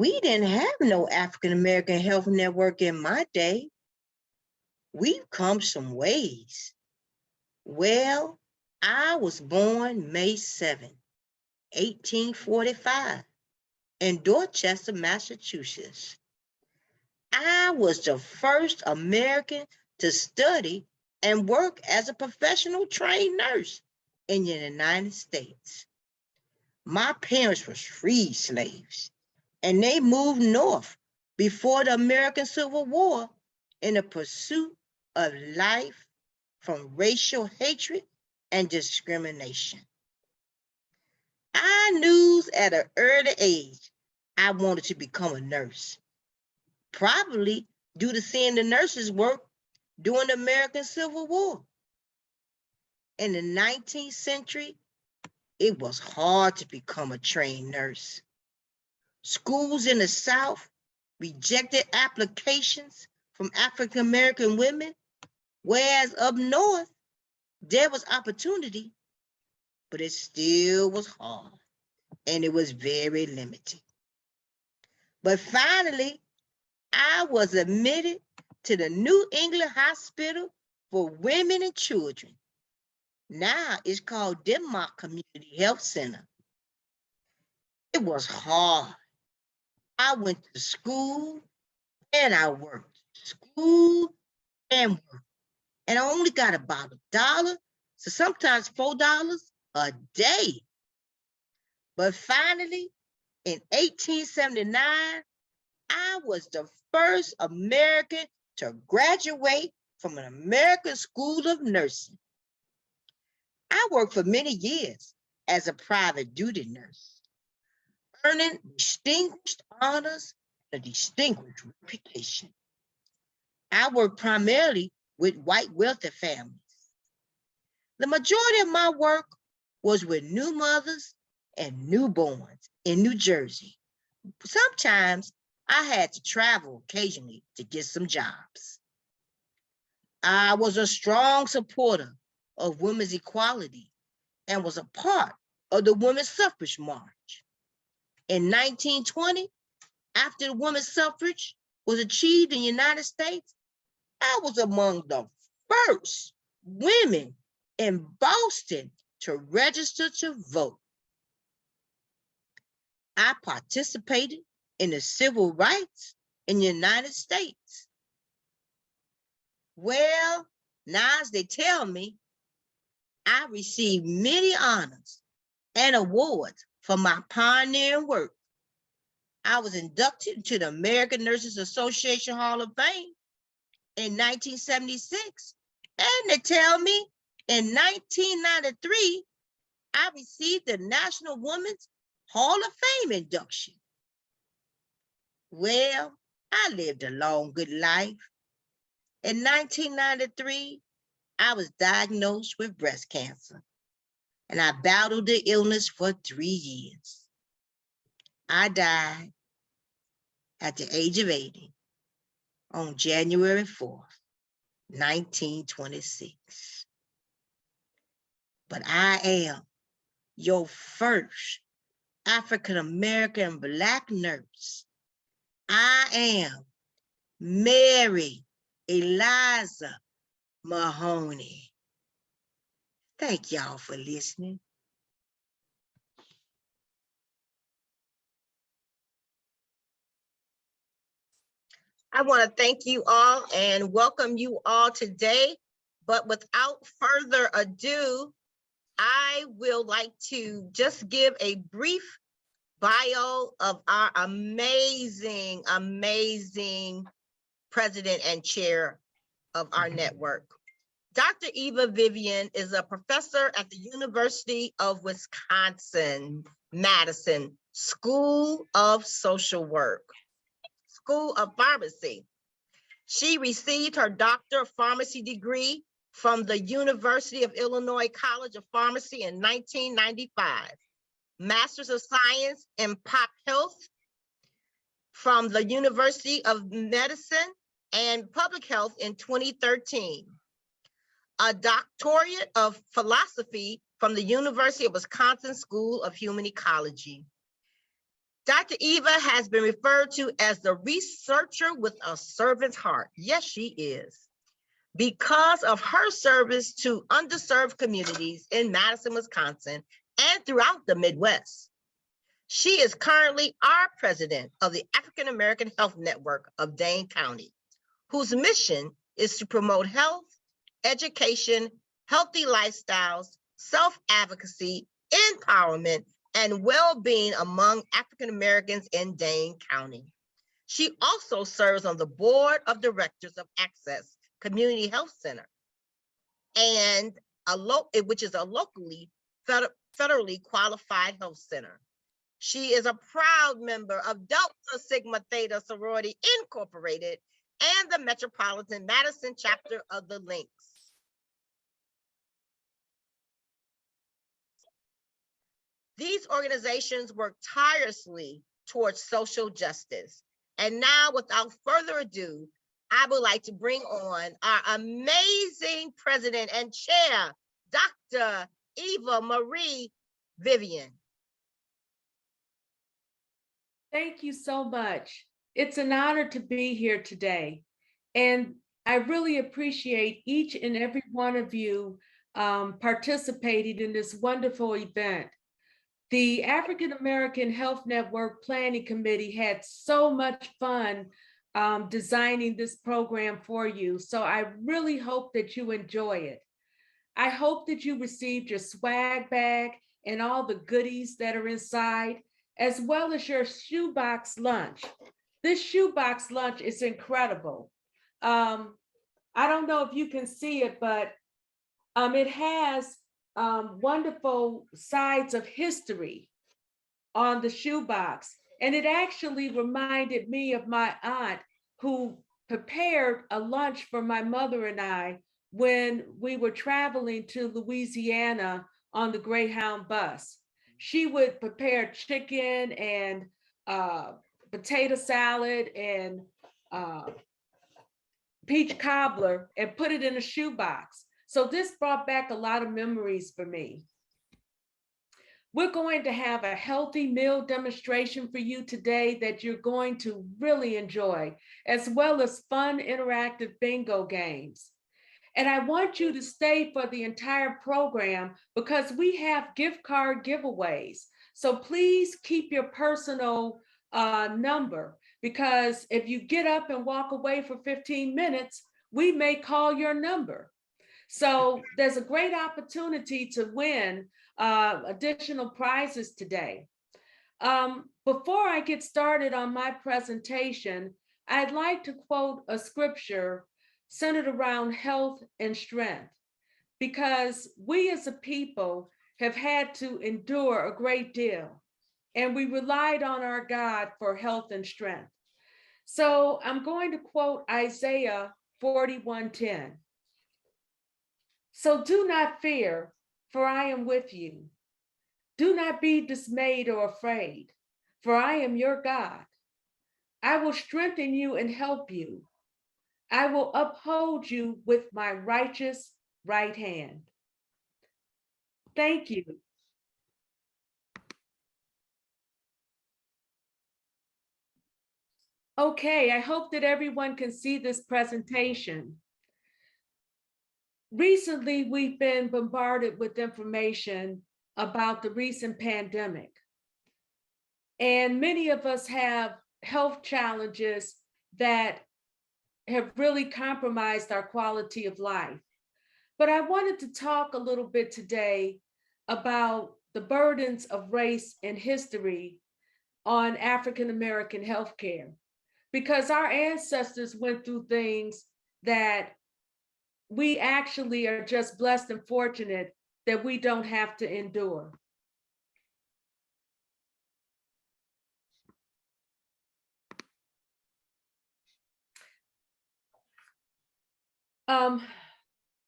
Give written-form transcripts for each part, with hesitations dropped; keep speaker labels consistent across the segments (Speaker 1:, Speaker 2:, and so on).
Speaker 1: We didn't have no African American Health Network in my day. We've come some ways. Well, I was born May 7, 1845, in Dorchester, Massachusetts. I was the first American to study and work as a professional trained nurse in the United States. My parents were freed slaves, and they moved north before the American Civil War in the pursuit of life from racial hatred and discrimination. I knew at an early age I wanted to become a nurse, probably due to seeing the nurses work during the American Civil War. In the 19th century, it was hard to become a trained nurse. Schools in the South rejected applications from African American women, whereas up north, there was opportunity, but it still was hard and it was very limited. But finally, I was admitted to the New England Hospital for Women and Children. Now it's called Denmark Community Health Center. It was hard. I went to school and I worked. School and work. And I only got about $1, so sometimes $4 a day. But finally, in 1879, I was the first American to graduate from an American School of Nursing. I worked for many years as a private duty nurse, earning distinguished honors and a distinguished reputation. I worked primarily with white wealthy families. The majority of my work was with new mothers and newborns in New Jersey. Sometimes I had to travel occasionally to get some jobs. I was a strong supporter of women's equality and was a part of the women's suffrage march. In 1920, after the women's suffrage was achieved in the United States, I was among the first women in Boston to register to vote. I participated in the civil rights in the United States. Well, now as they tell me, I received many honors and awards for my pioneering work. I was inducted into the American Nurses Association Hall of Fame in 1976. And they tell me in 1993, I received the National Women's Hall of Fame induction. Well, I lived a long, good life. In 1993, I was diagnosed with breast cancer, and I battled the illness for 3 years. I died at the age of 80 on January 4th, 1926. But I am your first African-American Black nurse. I am Mary Eliza Mahoney. Thank y'all for listening. I want to thank you all and welcome you all today. But without further ado, I will like to just give a brief bio of our amazing, amazing president and chair of our network. Dr. Eva Vivian is a professor at the University of Wisconsin, Madison School of Social Work, School of Pharmacy. She received her Doctor of Pharmacy degree from the University of Illinois College of Pharmacy in 1995, Master's of Science in Pop Health from the University of Medicine and Public Health in 2013, a doctorate of philosophy from the University of Wisconsin School of Human Ecology. Dr. Eva has been referred to as the researcher with a servant's heart. Yes, she is. Because of her service to underserved communities in Madison, Wisconsin, and throughout the Midwest. She is currently our president of the African American Health Network of Dane County, whose mission is to promote health, education, healthy lifestyles, self-advocacy, empowerment, and well-being among African Americans in Dane County. She also serves on the board of directors of Access Community Health Center, and which is a locally federally qualified health center. She is a proud member of Delta Sigma Theta Sorority Incorporated and the Metropolitan Madison chapter of the Lynx. These organizations work tirelessly towards social justice. And now, without further ado, I would like to bring on our amazing president and chair, Dr. Eva Marie Vivian.
Speaker 2: Thank you so much. It's an honor to be here today. And I really appreciate each and every one of you participating in this wonderful event. The African American Health Network Planning Committee had so much fun designing this program for you. So I really hope that you enjoy it. I hope that you received your swag bag and all the goodies that are inside, as well as your shoebox lunch. This shoebox lunch is incredible. I don't know if you can see it, but it has wonderful sides of history on the shoebox. And it actually reminded me of my aunt who prepared a lunch for my mother and I when we were traveling to Louisiana on the Greyhound bus. She would prepare chicken and potato salad and peach cobbler and put it in a shoebox. So this brought back a lot of memories for me. We're going to have a healthy meal demonstration for you today that you're going to really enjoy, as well as fun interactive bingo games. And I want you to stay for the entire program because we have gift card giveaways. So please keep your personal number, because if you get up and walk away for 15 minutes, we may call your number. So there's a great opportunity to win additional prizes today. Before I get started on my presentation, I'd like to quote a scripture centered around health and strength, because we as a people have had to endure a great deal, and we relied on our God for health and strength. So I'm going to quote Isaiah 41:10. So do not fear, for I am with you. Do not be dismayed or afraid, for I am your God. I will strengthen you and help you. I will uphold you with my righteous right hand. Thank you. Okay, I hope that everyone can see this presentation. Recently, we've been bombarded with information about the recent pandemic. And many of us have health challenges that have really compromised our quality of life. But I wanted to talk a little bit today about the burdens of race and history on African American healthcare, because our ancestors went through things that we actually are just blessed and fortunate that we don't have to endure.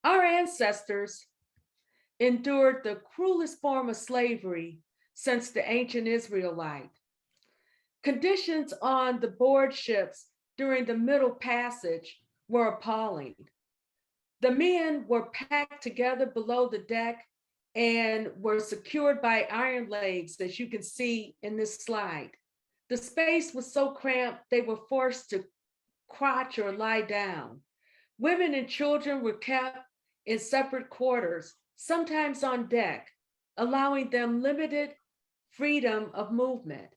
Speaker 2: Our ancestors endured the cruelest form of slavery since the ancient Israelite. Conditions on the board ships during the Middle Passage were appalling. The men were packed together below the deck and were secured by iron legs, as you can see in this slide. The space was so cramped they were forced to crouch or lie down. Women and children were kept in separate quarters, sometimes on deck, allowing them limited freedom of movement.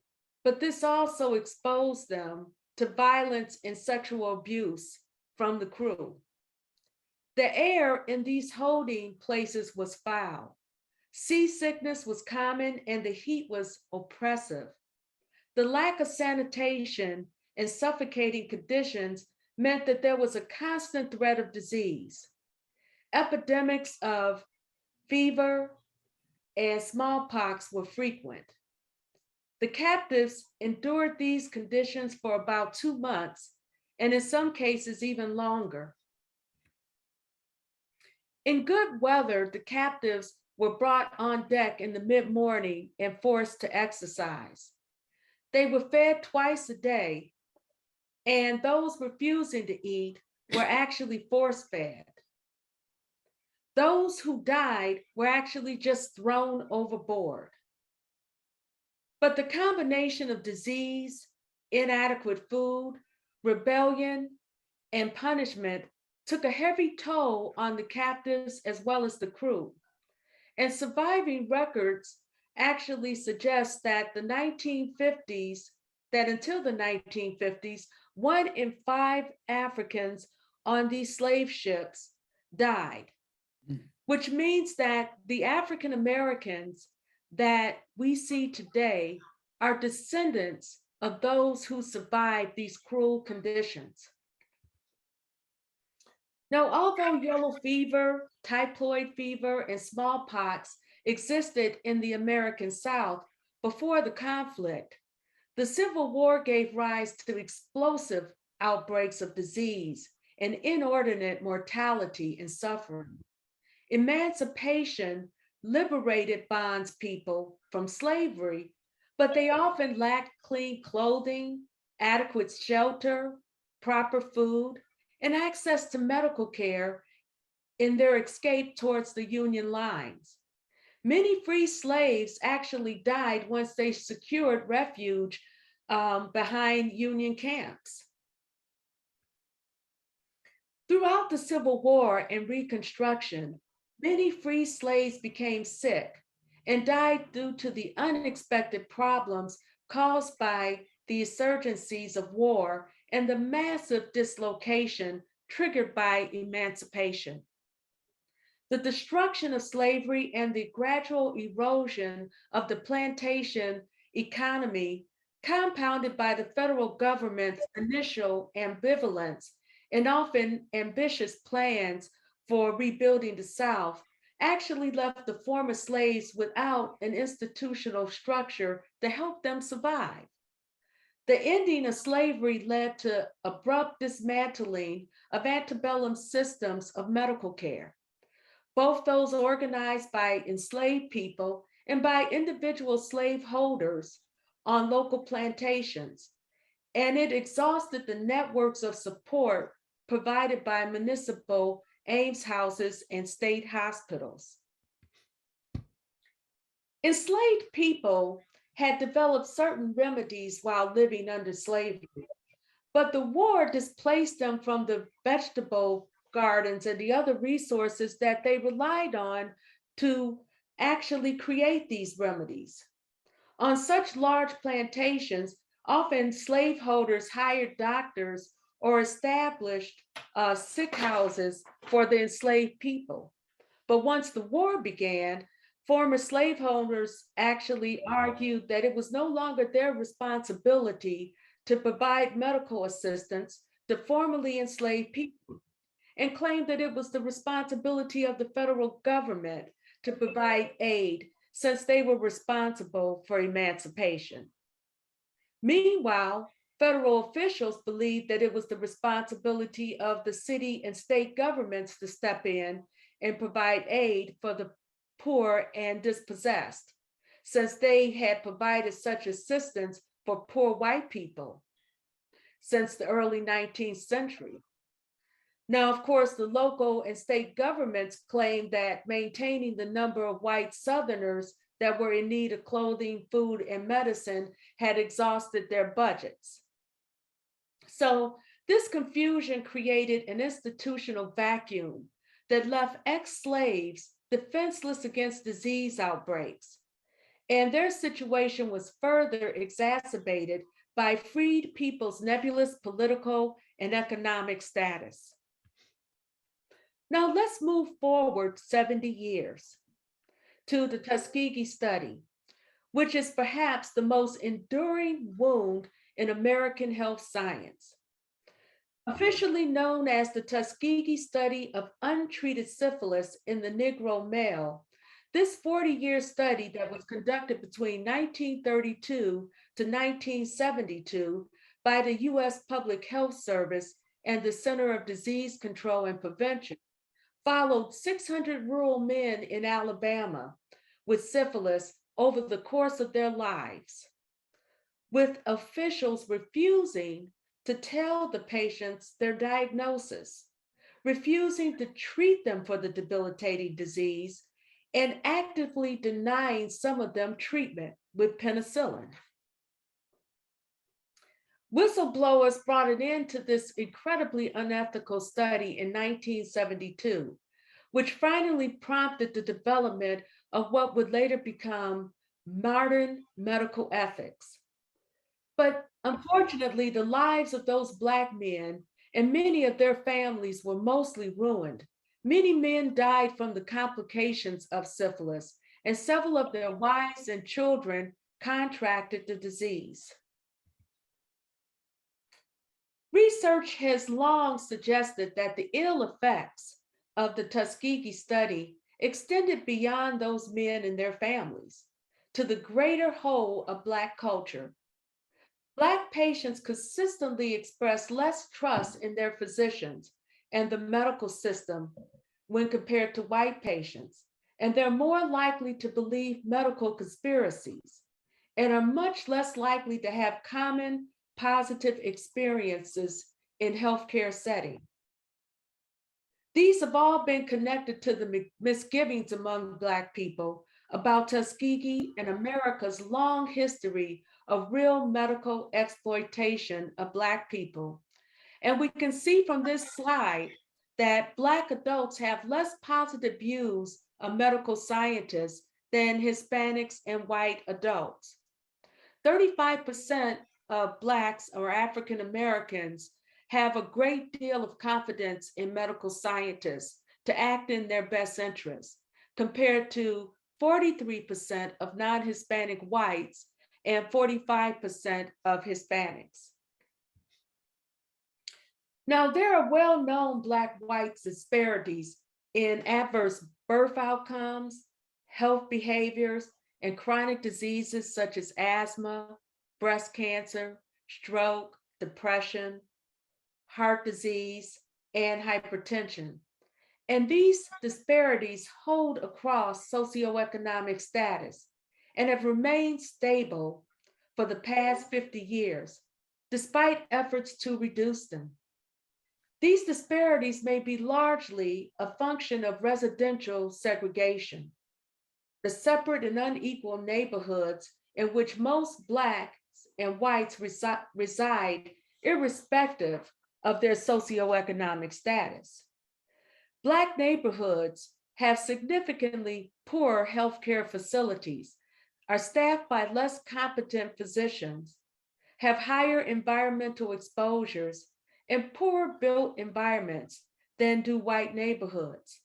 Speaker 2: But this also exposed them to violence and sexual abuse from the crew. The air in these holding places was foul. Seasickness was common and the heat was oppressive. The lack of sanitation and suffocating conditions meant that there was a constant threat of disease. Epidemics of fever and smallpox were frequent. The captives endured these conditions for about 2 months, and in some cases, even longer. In good weather, the captives were brought on deck in the mid-morning and forced to exercise. They were fed twice a day, and those refusing to eat were actually force-fed. Those who died were actually just thrown overboard. But the combination of disease, inadequate food, rebellion, and punishment took a heavy toll on the captives as well as the crew. And surviving records actually suggest that until the 1950s, 1 in 5 Africans on these slave ships died, which means that the African Americans that we see today are descendants of those who survived these cruel conditions. Now, although yellow fever, typhoid fever, and smallpox existed in the American South before the conflict, the Civil War gave rise to explosive outbreaks of disease and inordinate mortality and suffering. Emancipation liberated bondspeople from slavery, but they often lacked clean clothing, adequate shelter, proper food, and access to medical care in their escape towards the Union lines. Many free slaves actually died once they secured refuge behind Union camps. Throughout the Civil War and Reconstruction, many free slaves became sick and died due to the unexpected problems caused by the insurgencies of war and the massive dislocation triggered by emancipation. The destruction of slavery and the gradual erosion of the plantation economy, compounded by the federal government's initial ambivalence and often ambitious plans for rebuilding the South, actually left the former slaves without an institutional structure to help them survive. The ending of slavery led to abrupt dismantling of antebellum systems of medical care, both those organized by enslaved people and by individual slaveholders on local plantations. And it exhausted the networks of support provided by municipal almshouses and state hospitals. Enslaved people had developed certain remedies while living under slavery, but the war displaced them from the vegetable gardens and the other resources that they relied on to actually create these remedies. On such large plantations, often slaveholders hired doctors or established sick houses for the enslaved people. But once the war began, former slaveholders actually argued that it was no longer their responsibility to provide medical assistance to formerly enslaved people, and claimed that it was the responsibility of the federal government to provide aid since they were responsible for emancipation. Meanwhile, federal officials believed that it was the responsibility of the city and state governments to step in and provide aid for the poor and dispossessed, since they had provided such assistance for poor white people since the early 19th century. Now, of course, the local and state governments claimed that maintaining the number of white Southerners that were in need of clothing, food, and medicine had exhausted their budgets. So this confusion created an institutional vacuum that left ex-slaves defenseless against disease outbreaks. And their situation was further exacerbated by freed people's nebulous political and economic status. Now let's move forward 70 years to the Tuskegee study, which is perhaps the most enduring wound in American health science. Officially known as the Tuskegee study of untreated syphilis in the Negro male, this 40-year study that was conducted between 1932 to 1972 by the U.S. Public Health Service and the Center of Disease Control and Prevention followed 600 rural men in Alabama with syphilis over the course of their lives, with officials refusing to tell the patients their diagnosis, refusing to treat them for the debilitating disease, and actively denying some of them treatment with penicillin. Whistleblowers brought an end to this incredibly unethical study in 1972, which finally prompted the development of what would later become modern medical ethics. But unfortunately, the lives of those Black men and many of their families were mostly ruined. Many men died from the complications of syphilis, and several of their wives and children contracted the disease. Research has long suggested that the ill effects of the Tuskegee study extended beyond those men and their families to the greater whole of Black culture. Black patients consistently express less trust in their physicians and the medical system when compared to white patients, and they're more likely to believe medical conspiracies and are much less likely to have common positive experiences in healthcare setting. These have all been connected to the misgivings among Black people about Tuskegee and America's long history of real medical exploitation of Black people. And we can see from this slide that Black adults have less positive views of medical scientists than Hispanics and white adults. 35% of Blacks or African Americans have a great deal of confidence in medical scientists to act in their best interests, compared to 43% of non-Hispanic whites and 45% of Hispanics. Now, there are well-known Black-white disparities in adverse birth outcomes, health behaviors, and chronic diseases such as asthma, breast cancer, stroke, depression, heart disease, and hypertension. And these disparities hold across socioeconomic status and have remained stable for the past 50 years, despite efforts to reduce them. These disparities may be largely a function of residential segregation, the separate and unequal neighborhoods in which most Blacks and whites reside, irrespective of their socioeconomic status. Black neighborhoods have significantly poorer healthcare facilities, are staffed by less competent physicians, have higher environmental exposures, and poorer built environments than do white neighborhoods.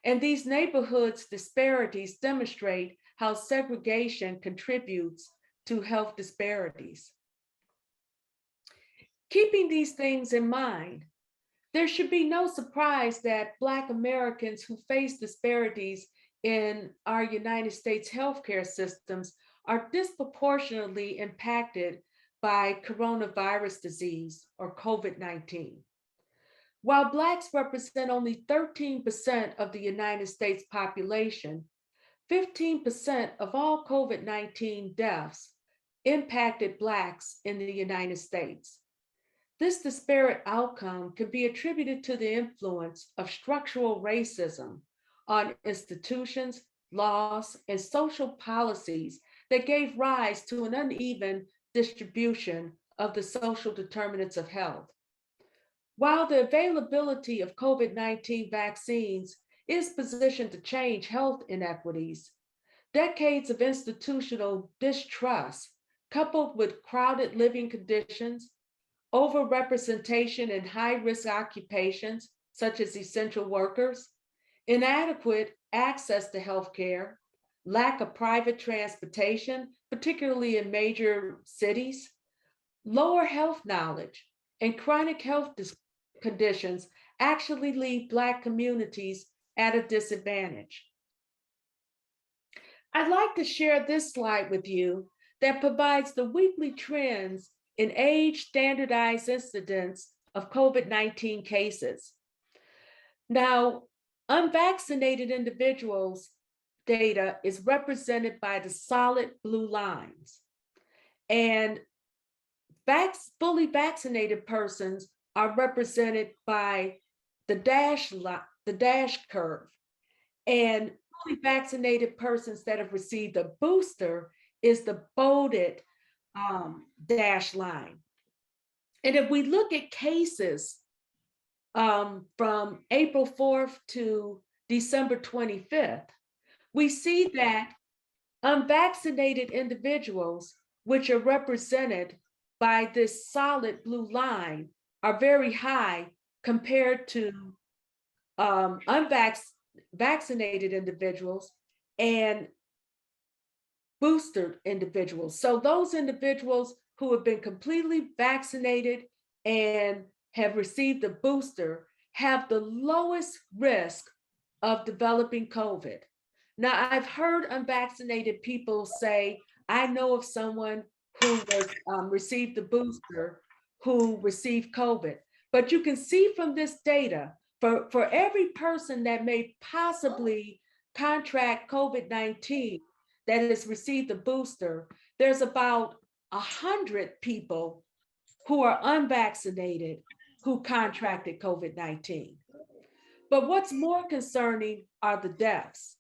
Speaker 2: And these neighborhoods disparities demonstrate how segregation contributes to health disparities. Keeping these things in mind, there should be no surprise that Black Americans who face disparities in our United States healthcare systems are disproportionately impacted by coronavirus disease or COVID-19. While Blacks represent only 13% of the United States population, 15% of all COVID-19 deaths impacted Blacks in the United States. This disparate outcome can be attributed to the influence of structural racism on institutions, laws, and social policies that gave rise to an uneven distribution of the social determinants of health. While the availability of COVID-19 vaccines is positioned to change health inequities, decades of institutional distrust, coupled with crowded living conditions, overrepresentation in high-risk occupations, such as essential workers, inadequate access to healthcare, lack of private transportation, particularly in major cities, lower health knowledge, and chronic health conditions actually leave Black communities at a disadvantage. I'd like to share this slide with you that provides the weekly trends in age standardized incidence of COVID-19 cases. Now, unvaccinated individuals data is represented by the solid blue lines, and fully vaccinated persons are represented by the dash curve, and fully vaccinated persons that have received a booster is the bolded dash line. And if we look at cases from April 4th to December 25th, we see that unvaccinated individuals, which are represented by this solid blue line, are very high compared to vaccinated individuals and boosted individuals. So those individuals who have been completely vaccinated and have received a booster have the lowest risk of developing COVID. Now, I've heard unvaccinated people say, I know of someone who was received the booster who received COVID. But you can see from this data, for every person that may possibly contract COVID-19 that has received a booster, there's about 100 people who are unvaccinated who contracted COVID-19. But what's more concerning are the deaths.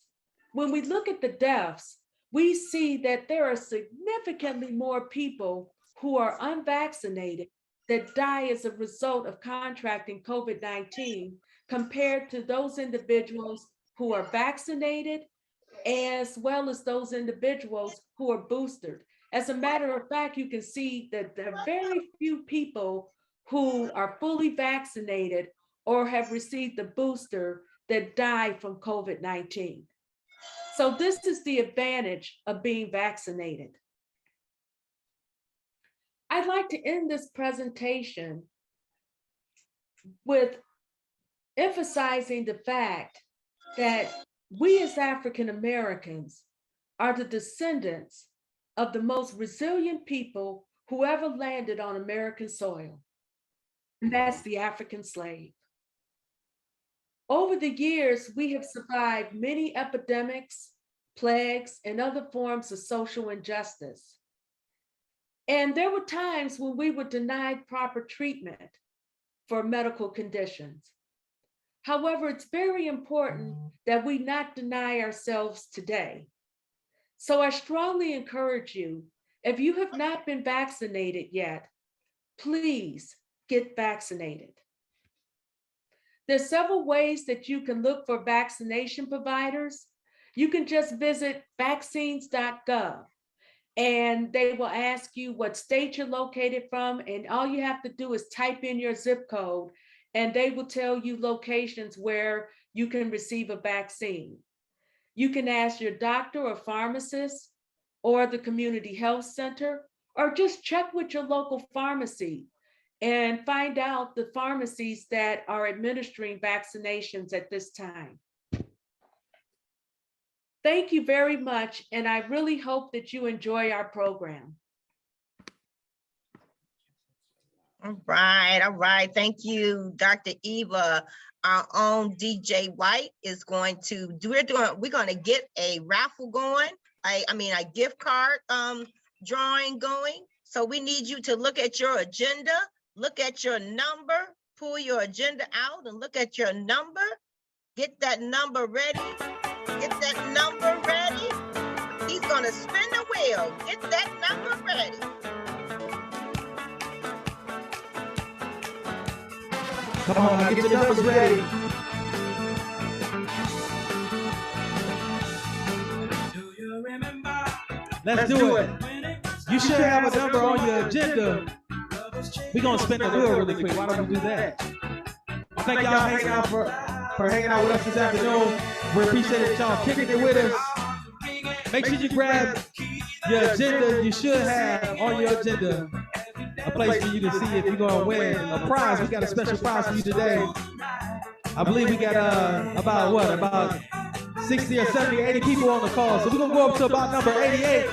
Speaker 2: When we look at the deaths, we see that there are significantly more people who are unvaccinated that die as a result of contracting COVID-19 compared to those individuals who are vaccinated, as well as those individuals who are boosted. As a matter of fact, you can see that there are very few people who are fully vaccinated or have received the booster that die from COVID-19. So this is the advantage of being vaccinated. I'd like to end this presentation with emphasizing the fact that we as African Americans are the descendants of the most resilient people who ever landed on American soil, and that's the African slave. Over the years, we have survived many epidemics, plagues, and other forms of social injustice. And there were times when we were denied proper treatment for medical conditions. However, it's very important that we not deny ourselves today. So I strongly encourage you, if you have not been vaccinated yet, please get vaccinated. There's several ways that you can look for vaccination providers. You can just visit vaccines.gov and they will ask you what state you're located from, and all you have to do is type in your zip code and they will tell you locations where you can receive a vaccine. You can ask your doctor or pharmacist or the community health center, or just check with your local pharmacy and find out the pharmacies that are administering vaccinations at this time. Thank you very much, and I really hope that you enjoy our program.
Speaker 1: All right. Thank you, Dr. Eva. Our own DJ White is going to we're going to get a raffle going. A gift card drawing going. So we need you to look at your agenda, look at your number, pull your agenda out and look at your number, get that number ready. Get that number ready. He's gonna spin the wheel. Get that number ready.
Speaker 3: Come on, now, get your numbers ready. Let's do it. You should have a number on your agenda. We're going to spin the wheel really quick. Why don't we do that? I thank y'all hanging out for hanging out with us this afternoon. We appreciate it, y'all kicking it with us. Make sure you grab your agenda. You should have on your agenda a place for you to see if you're going to win a prize. We got a special prize for you today. I believe we got about 60 or 70 or 80 people on the call. So we're going to go up to about number 88.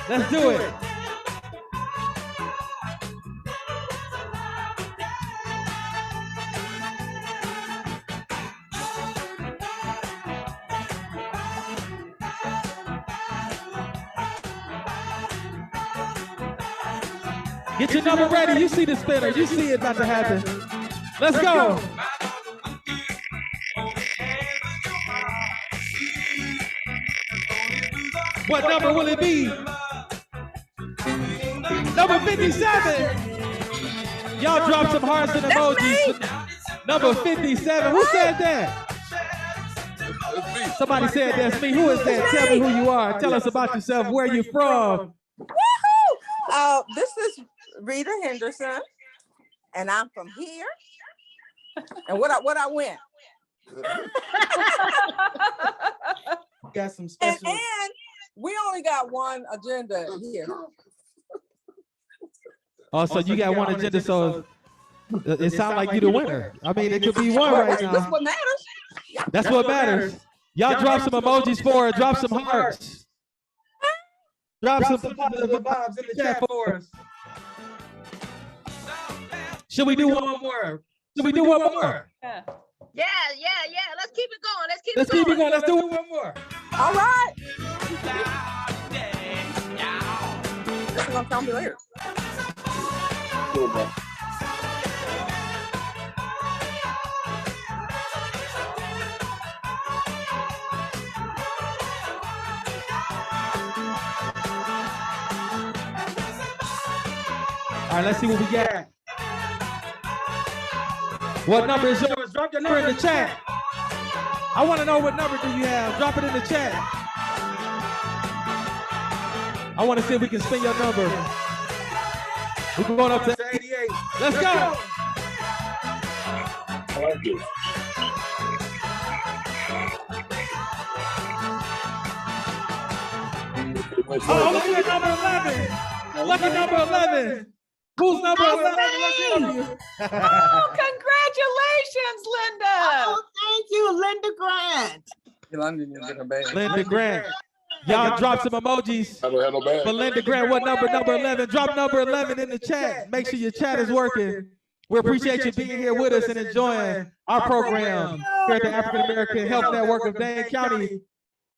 Speaker 3: Let's do it. Get your number ready. You see the spinner. You see it about to happen. Let's go. What number will it be? Number 57. Y'all drop some hearts and emojis. Number 57. Who said that? Somebody said that's me. Who is that? Tell me who you are. Tell us about yourself. Where you from?
Speaker 4: Woohoo! This is Rita Henderson, and I'm from here. And what I win?
Speaker 3: Got some special.
Speaker 4: And we only got one agenda here.
Speaker 3: Oh, so you got one agenda, so it sounds like you the winner. I mean, it could be one right now.
Speaker 4: That's what matters.
Speaker 3: That's what matters. Y'all drop some emojis for it. Drop some hearts. Drop some positive vibes in the chat for us. Should we do one more? Should we do one more?
Speaker 1: Yeah. Let's keep it going. Let's keep
Speaker 3: it going. Let's do one more.
Speaker 4: All right. This is gonna tell me later.
Speaker 3: All right, let's see what we got. What number is yours? Drop your number in the chat. I want to know what number do you have. Drop it in the chat. I want to see if we can spin your number. We're going up to 88. Let's go.
Speaker 5: I like it.
Speaker 3: Oh, look at number 11. Look at number 11. Who's number 11?
Speaker 6: Oh, congratulations, Linda.
Speaker 1: Oh, thank you, Linda Grant.
Speaker 3: Linda Grant. Y'all drop some emojis.
Speaker 5: I don't have no bag.
Speaker 3: But Linda Grant, what number? Number 11. Drop number 11 in the chat. Make sure your chat is working. We appreciate you being here with us and enjoying our program here at the African American Health Network of Dane County,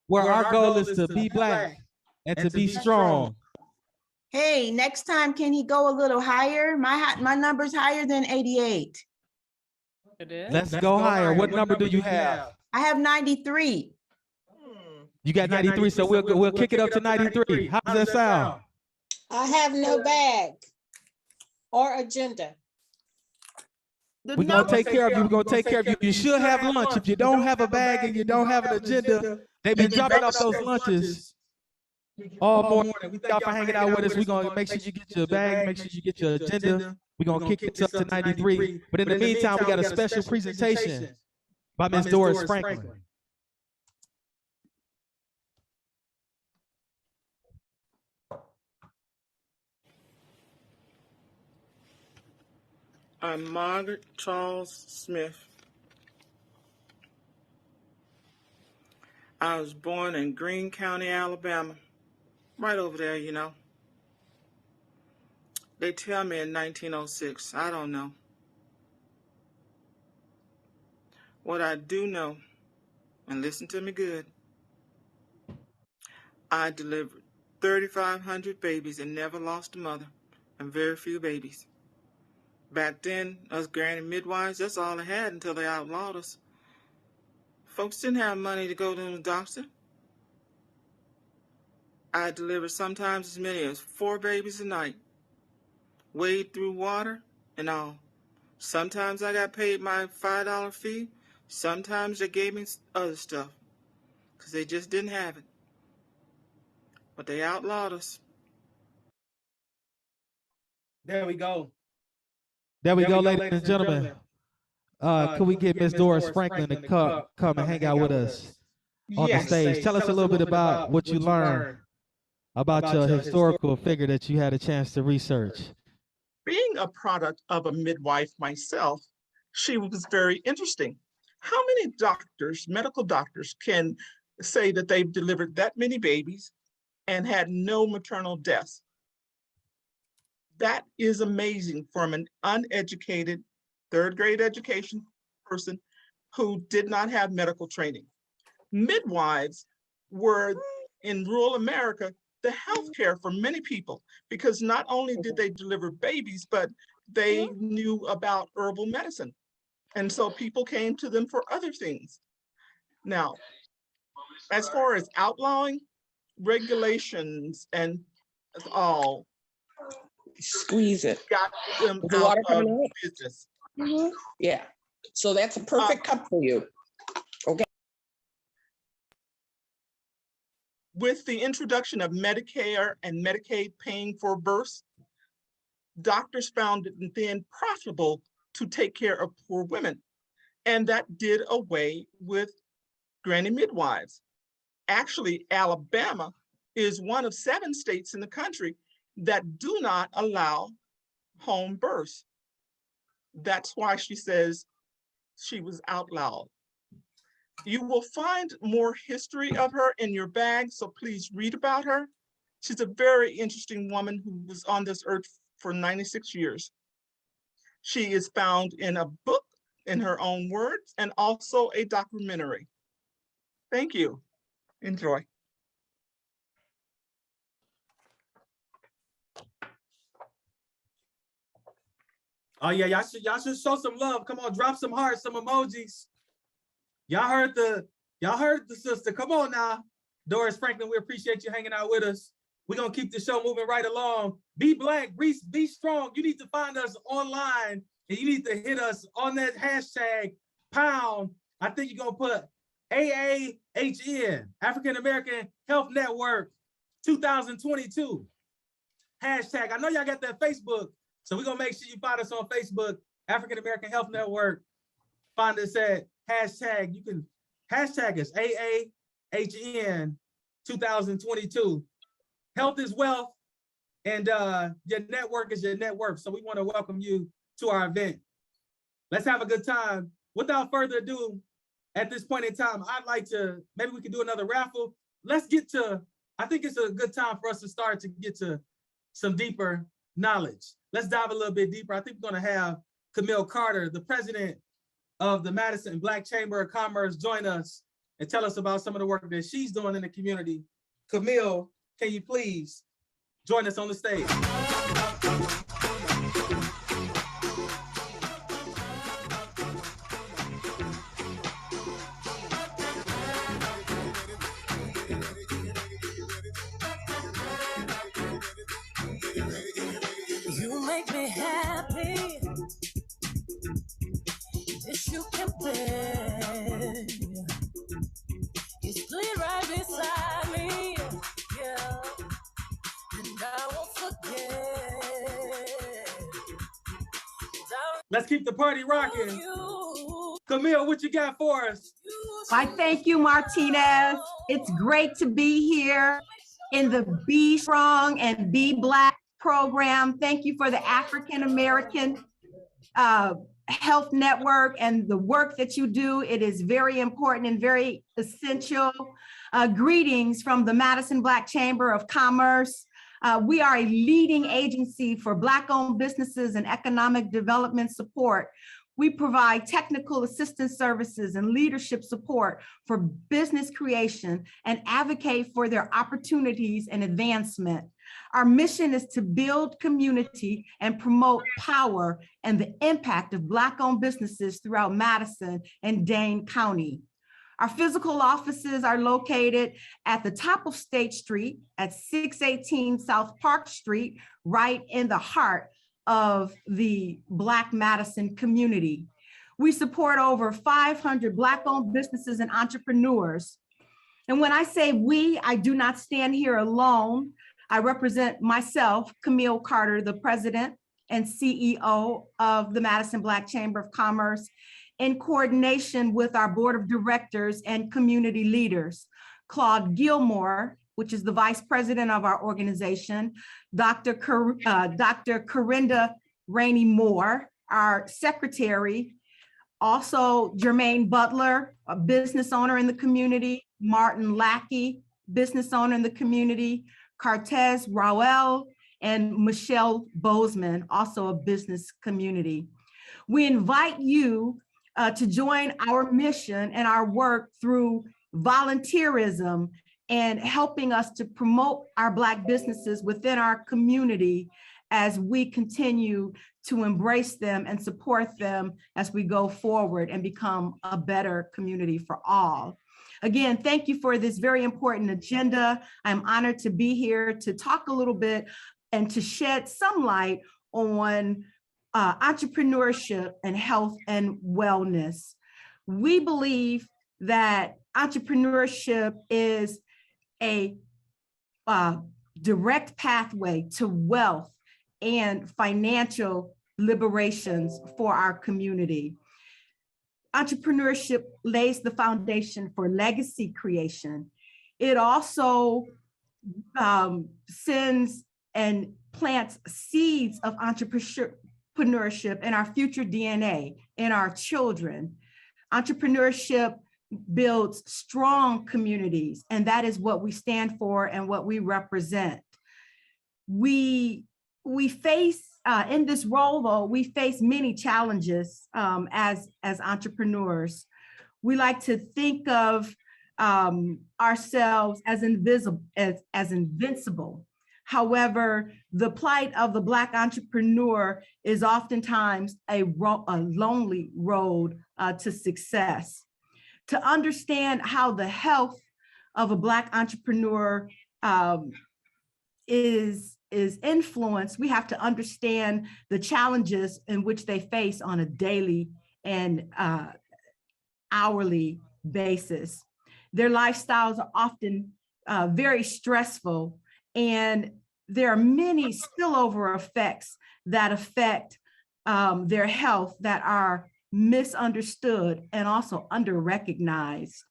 Speaker 3: where our goal is to be Black and to be strong.
Speaker 6: Hey, next time, can he go a little higher? My number's higher than 88.
Speaker 2: It is.
Speaker 3: Let's go higher. What number do you have?
Speaker 6: I have 93.
Speaker 3: You got 93, so we'll kick it up to 93. How does that sound?
Speaker 7: I have no bag or agenda.
Speaker 3: We're going to take care of you. We're going to take care of you. You should have lunch. If you don't have a bag and you don't have an agenda, they've been dropping off those lunches all morning. We thank y'all for hanging out with us. We're going to make sure you get your bag, make sure you get your agenda. We're going to kick it up to 93. But in the meantime, we got a special presentation by Ms. Doris Franklin.
Speaker 8: I'm Margaret Charles Smith. I was born in Greene County, Alabama, right over there, you know. They tell me in 1906, I don't know. What I do know, and listen to me good, I delivered 3,500 babies and never lost a mother, and very few babies. Back then, us granny midwives, that's all they had until they outlawed us. Folks didn't have money to go to the doctor. I delivered sometimes as many as 4 babies a night, wade through water and all. Sometimes I got paid my $5 fee. Sometimes they gave me other stuff because they just didn't have it. But they outlawed us.
Speaker 3: There we go. There we go, ladies and gentlemen. Could we get Miss Doris Franklin to come and hang out with us on the stage? Tell us a little bit about what you learned about your historical figure that you had a chance to research.
Speaker 5: Being a product of a midwife myself, she was very interesting. How many doctors, medical doctors, can say that they've delivered that many babies and had no maternal deaths? That is amazing from an uneducated, third grade education person who did not have medical training. Midwives were in rural America the healthcare for many people, because not only did they deliver babies, but they knew about herbal medicine. And so people came to them for other things. Now, as far as outlawing, regulations and all
Speaker 7: Squeeze it.
Speaker 5: got them
Speaker 7: With the
Speaker 5: out
Speaker 7: water
Speaker 5: of
Speaker 7: coming out?
Speaker 5: business.
Speaker 7: Yeah. So that's a perfect cup for you.
Speaker 5: With the introduction of Medicare and Medicaid paying for births, doctors found it then profitable to take care of poor women. And that did away with granny midwives. Actually, Alabama is one of 7 states in the country that do not allow home births. That's why she says she was outlawed. You will find more history of her in your bag, so please read about her. She's a very interesting woman who was on this earth for 96 years. She is found in a book in her own words and also a documentary. Thank you. Enjoy.
Speaker 3: Oh yeah, y'all should show some love. Come on, drop some hearts, some emojis. Y'all heard the sister. Come on now. Doris Franklin, we appreciate you hanging out with us. We're gonna keep the show moving right along. Be Black, be strong. You need to find us online and you need to hit us on that hashtag pound. I think you're gonna put AAHN, African American Health Network 2022. Hashtag. I know y'all got that Facebook, so we're gonna make sure you find us on Facebook, African American Health Network. Find us at hashtag, you can hashtag us AAHN 2022. Health is wealth, and your network is your net worth. So we want to welcome you to our event. Let's have a good time. Without further ado, at this point in time, I'd like to, maybe we can do another raffle. Let's get to, I think it's a good time for us to start to get to some deeper knowledge. Let's dive a little bit deeper. I think we're gonna have Camille Carter, the president of the Madison Black Chamber of Commerce, join us and tell us about some of the work that she's doing in the community. Camille, can you please join us on the stage?
Speaker 9: You make me happy. This you can bear. You stood right beside me, yeah, and I won't forget.
Speaker 3: Let's keep the party rocking. Camille, what you got for us?
Speaker 6: Why, thank you, Martinez. It's great to be here in the Be Strong and Be Black program. Thank you for the African American Health Network and the work that you do. It is very important and very essential. Greetings from the Madison Black Chamber of Commerce. We are a leading agency for Black-owned businesses and economic development support. We provide technical assistance services and leadership support for business creation and advocate for their opportunities and advancement. Our mission is to build community and promote power and the impact of Black-owned businesses throughout Madison and Dane County. Our physical offices are located at the top of State Street at 618 South Park Street, right in the heart of the Black Madison community. We support over 500 Black-owned businesses and entrepreneurs. And when I say we, I do not stand here alone. I represent myself, Camille Carter, the president and CEO of the Madison Black Chamber of Commerce, in coordination with our board of directors and community leaders. Claude Gilmore, which is the vice president of our organization, Dr. Corinda Rainey Moore, our secretary, also Jermaine Butler, a business owner in the community, Martin Lackey, business owner in the community, Cartez Rowell, and Michelle Bozeman, also a business community. We invite you to join our mission and our work through volunteerism and helping us to promote our Black businesses within our community as we continue to embrace them and support them as we go forward and become a better community for all. Again, thank you for this very important agenda. I'm honored to be here to talk a little bit and to shed some light on entrepreneurship and health and wellness. We believe that entrepreneurship is a direct pathway to wealth and financial liberations for our community. Entrepreneurship lays the foundation for legacy creation. It also sends and plants seeds of entrepreneurship in our future DNA, in our children. Entrepreneurship builds strong communities, and that is what we stand for and what we represent. We face, in this role though, we face many challenges as entrepreneurs. We like to think of ourselves as invincible. However, the plight of the Black entrepreneur is oftentimes a lonely road to success. To understand how the health of a Black entrepreneur is influenced, we have to understand the challenges in which they face on a daily and hourly basis. Their lifestyles are often very stressful, and there are many spillover effects that affect their health that are misunderstood and also under-recognized.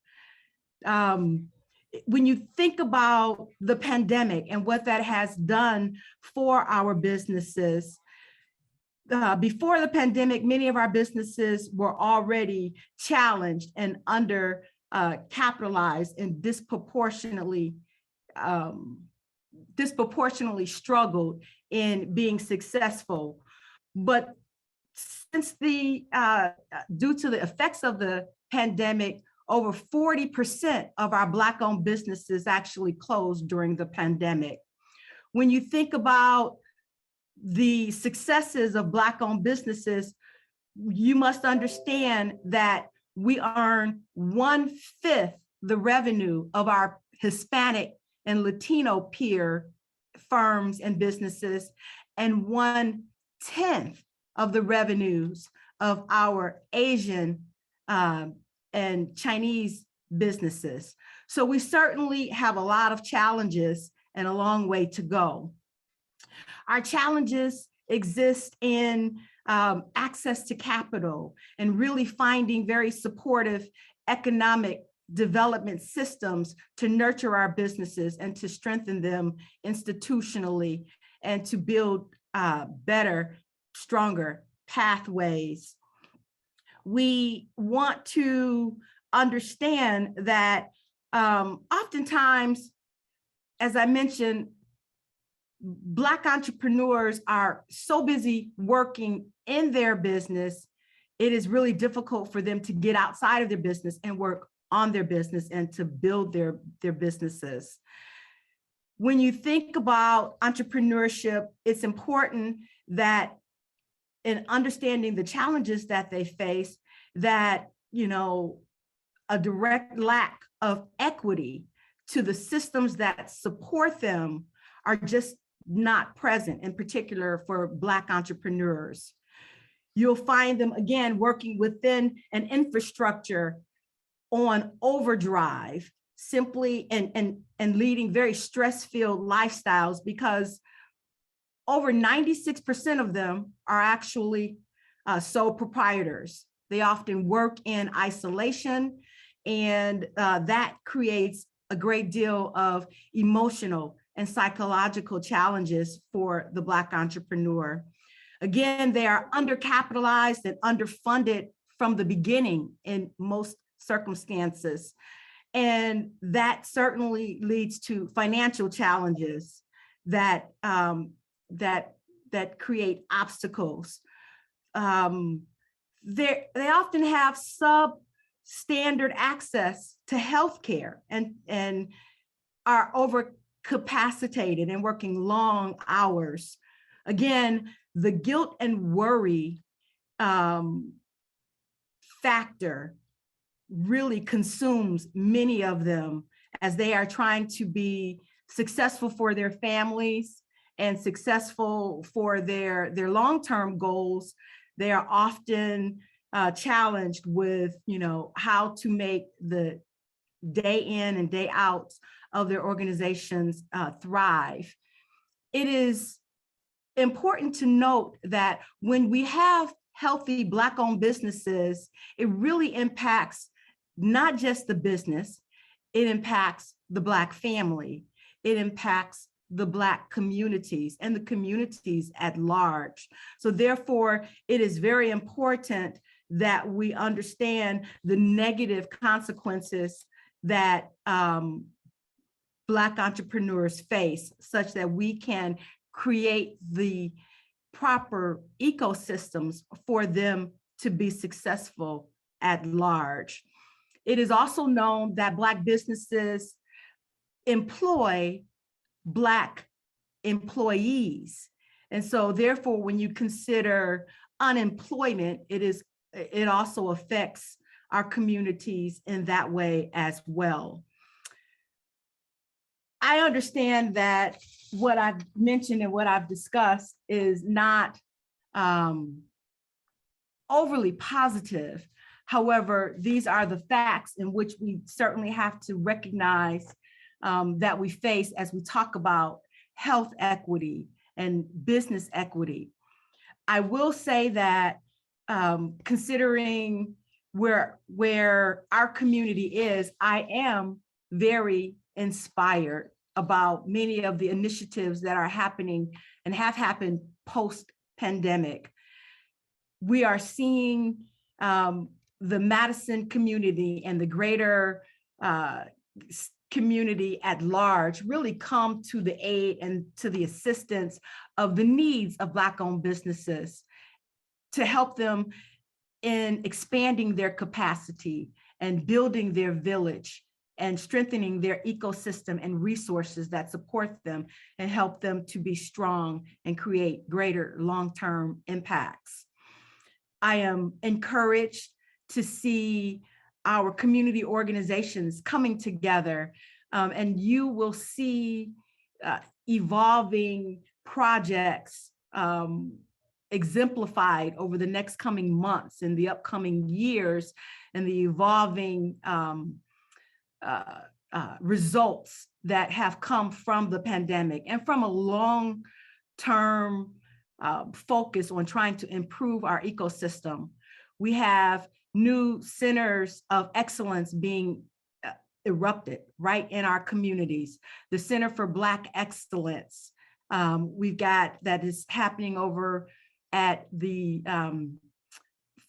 Speaker 6: When you think about the pandemic and what that has done for our businesses, before the pandemic, many of our businesses were already challenged and under capitalized and disproportionately struggled in being successful. But since due to the effects of the pandemic, over 40% of our Black-owned businesses actually closed during the pandemic. When you think about the successes of Black-owned businesses, you must understand that we earn 1/5 the revenue of our Hispanic and Latino peer firms and businesses, and 1/10 of the revenues of our Asian and Chinese businesses. So we certainly have a lot of challenges and a long way to go. Our challenges exist in access to capital and really finding very supportive economic development systems to nurture our businesses and to strengthen them institutionally and to build better, stronger pathways. We want to understand that oftentimes, as I mentioned, Black entrepreneurs are so busy working in their business, it is really difficult for them to get outside of their business and work on their business and to build their businesses. When you think about entrepreneurship, it's important that in understanding the challenges that they face, that, you know, a direct lack of equity to the systems that support them are just not present, in particular for Black entrepreneurs. You'll find them, again, working within an infrastructure on overdrive, simply and leading very stress-filled lifestyles, because over 96% of them are actually sole proprietors. They often work in isolation, and that creates a great deal of emotional and psychological challenges for the Black entrepreneur. Again, they are undercapitalized and underfunded from the beginning in most circumstances. And that certainly leads to financial challenges that, that create obstacles. They often have substandard access to healthcare and are overcapacitated and working long hours. Again, the guilt and worry factor really consumes many of them as they are trying to be successful for their families and successful for their long-term goals. They are often challenged with, how to make the day in and day out of their organizations thrive. It is important to note that when we have healthy Black-owned businesses, it really impacts not just the business, it impacts the Black family, it impacts the Black communities and the communities at large. So therefore, it is very important that we understand the negative consequences that Black entrepreneurs face, such that we can create the proper ecosystems for them to be successful at large. It is also known that Black businesses employ Black employees. And so therefore, when you consider unemployment, it also affects our communities in that way as well. I understand that what I've mentioned and what I've discussed is not overly positive. However, these are the facts in which we certainly have to recognize that we face as we talk about health equity and business equity. I will say that considering where our community is, I am very inspired about many of the initiatives that are happening and have happened post-pandemic. We are seeing the Madison community and the greater community at large really come to the aid and to the assistance of the needs of Black-owned businesses to help them in expanding their capacity and building their village and strengthening their ecosystem and resources that support them and help them to be strong and create greater long-term impacts. I am encouraged to see our community organizations coming together, and you will see evolving projects exemplified over the next coming months and the upcoming years, and the evolving results that have come from the pandemic and from a long-term focus on trying to improve our ecosystem. We have new centers of excellence being erupted right in our communities. The Center for Black Excellence, we've got that is happening over at the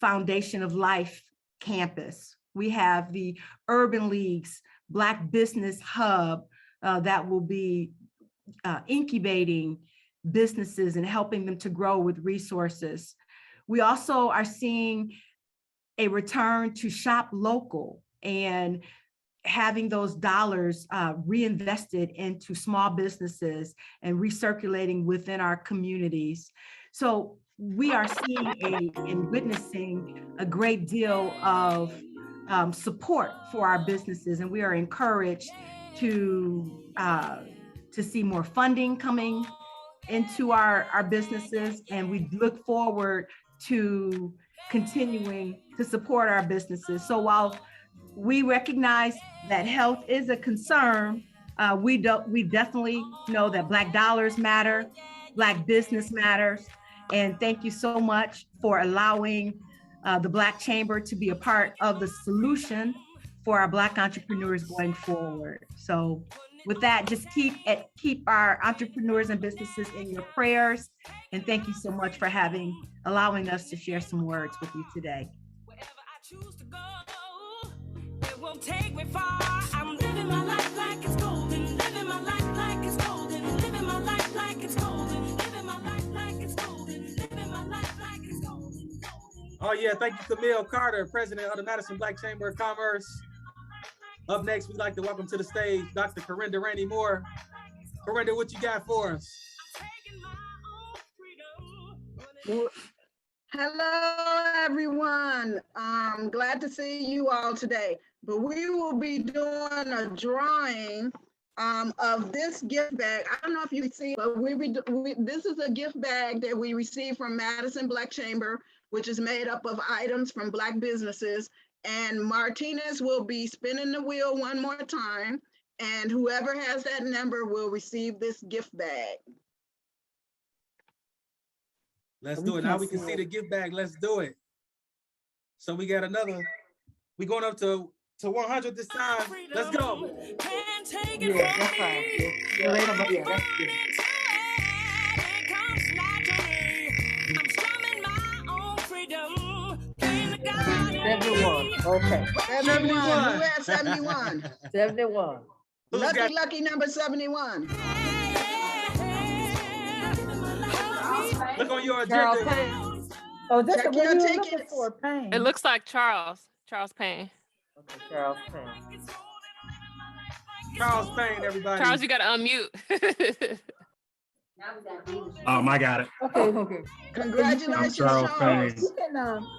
Speaker 6: Foundation of Life campus. We have the Urban League's Black Business Hub that will be incubating businesses and helping them to grow with resources. We also are seeing a return to shop local and having those dollars reinvested into small businesses and recirculating within our communities. So we are seeing and witnessing a great deal of support for our businesses, and we are encouraged to see more funding coming into our businesses, and we look forward to continuing to support our businesses. So while we recognize that health is a concern, we definitely know that Black dollars matter, Black business matters, and thank you so much for allowing the Black Chamber to be a part of the solution for our Black entrepreneurs going forward. So with that, just keep our entrepreneurs and businesses in your prayers. And thank you so much for allowing us to share some words with you today.
Speaker 9: Wherever I choose to go, it won't take me far. I'm living my life like it's golden, living my life like it's golden, living my life like it's golden, living my life like it's golden, living my life like it's golden.
Speaker 3: Oh yeah, thank you, Camille Carter, president of the Madison Black Chamber of Commerce. Up next, we'd like to welcome to the stage Dr. Corinda Rainey Moore. Corinda, what you got for us?
Speaker 7: Hello, everyone. I'm glad to see you all today. But we will be doing a drawing of this gift bag. I don't know if you see, but this is a gift bag that we received from Madison Black Chamber, which is made up of items from Black businesses. And Martinez will be spinning the wheel one more time, and whoever has that number will receive this gift bag.
Speaker 3: Let's do it. Now we can see the gift bag. Let's do it. So we got another. We going up to 100 this time. Let's go.
Speaker 4: Yeah, that's right. Yeah, that's good. Okay.
Speaker 7: 71. Who has 71?
Speaker 4: 71.
Speaker 7: Lucky number 71.
Speaker 3: Look on your
Speaker 4: Charles
Speaker 3: agenda.
Speaker 4: Payne. Oh, that's
Speaker 7: Check
Speaker 4: the one
Speaker 7: your
Speaker 4: you were
Speaker 7: tickets.
Speaker 4: looking for, Payne.
Speaker 10: It looks like Charles Payne.
Speaker 4: Okay, Charles Payne.
Speaker 3: Charles Payne, everybody.
Speaker 10: Charles, you got to unmute.
Speaker 11: I got it.
Speaker 4: Okay.
Speaker 7: Congratulations,
Speaker 11: I'm Charles
Speaker 7: Charles.
Speaker 11: Payne.
Speaker 4: You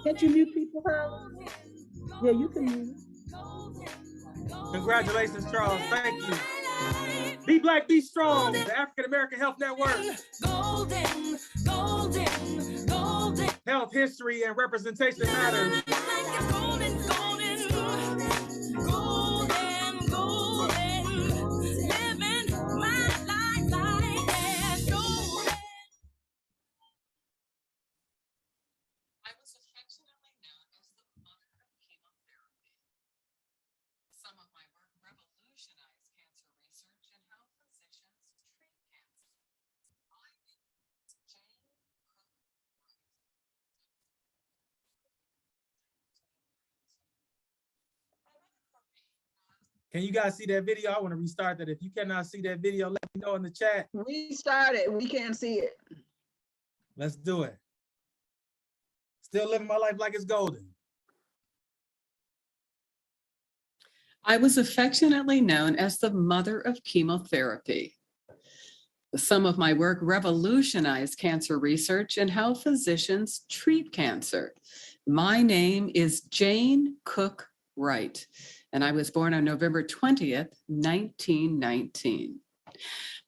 Speaker 4: can't you mute people, Charles? Yeah, you can mute.
Speaker 3: Congratulations, Charles. Thank you. Be Black, be strong. The African American Health Network.
Speaker 9: Golden, golden, golden.
Speaker 3: Health history and representation matters.
Speaker 9: Golden, golden, golden, golden. Living my life like that. Golden.
Speaker 12: I was affectionately known as the mother of chemotherapy. Some of my work revolutionized cancer research and how physicians treat cancer. My name is Jane Cook Wright.
Speaker 3: Can you guys see that video? I want to restart that. If you cannot see that video, let me know in the chat.
Speaker 7: Restart it. We can't see it.
Speaker 3: Let's do it. Still living my life like it's golden.
Speaker 12: I was affectionately known as the mother of chemotherapy. Some of my work revolutionized cancer research and how physicians treat cancer. My name is Jane Cook Wright, and I was born on November 20th, 1919.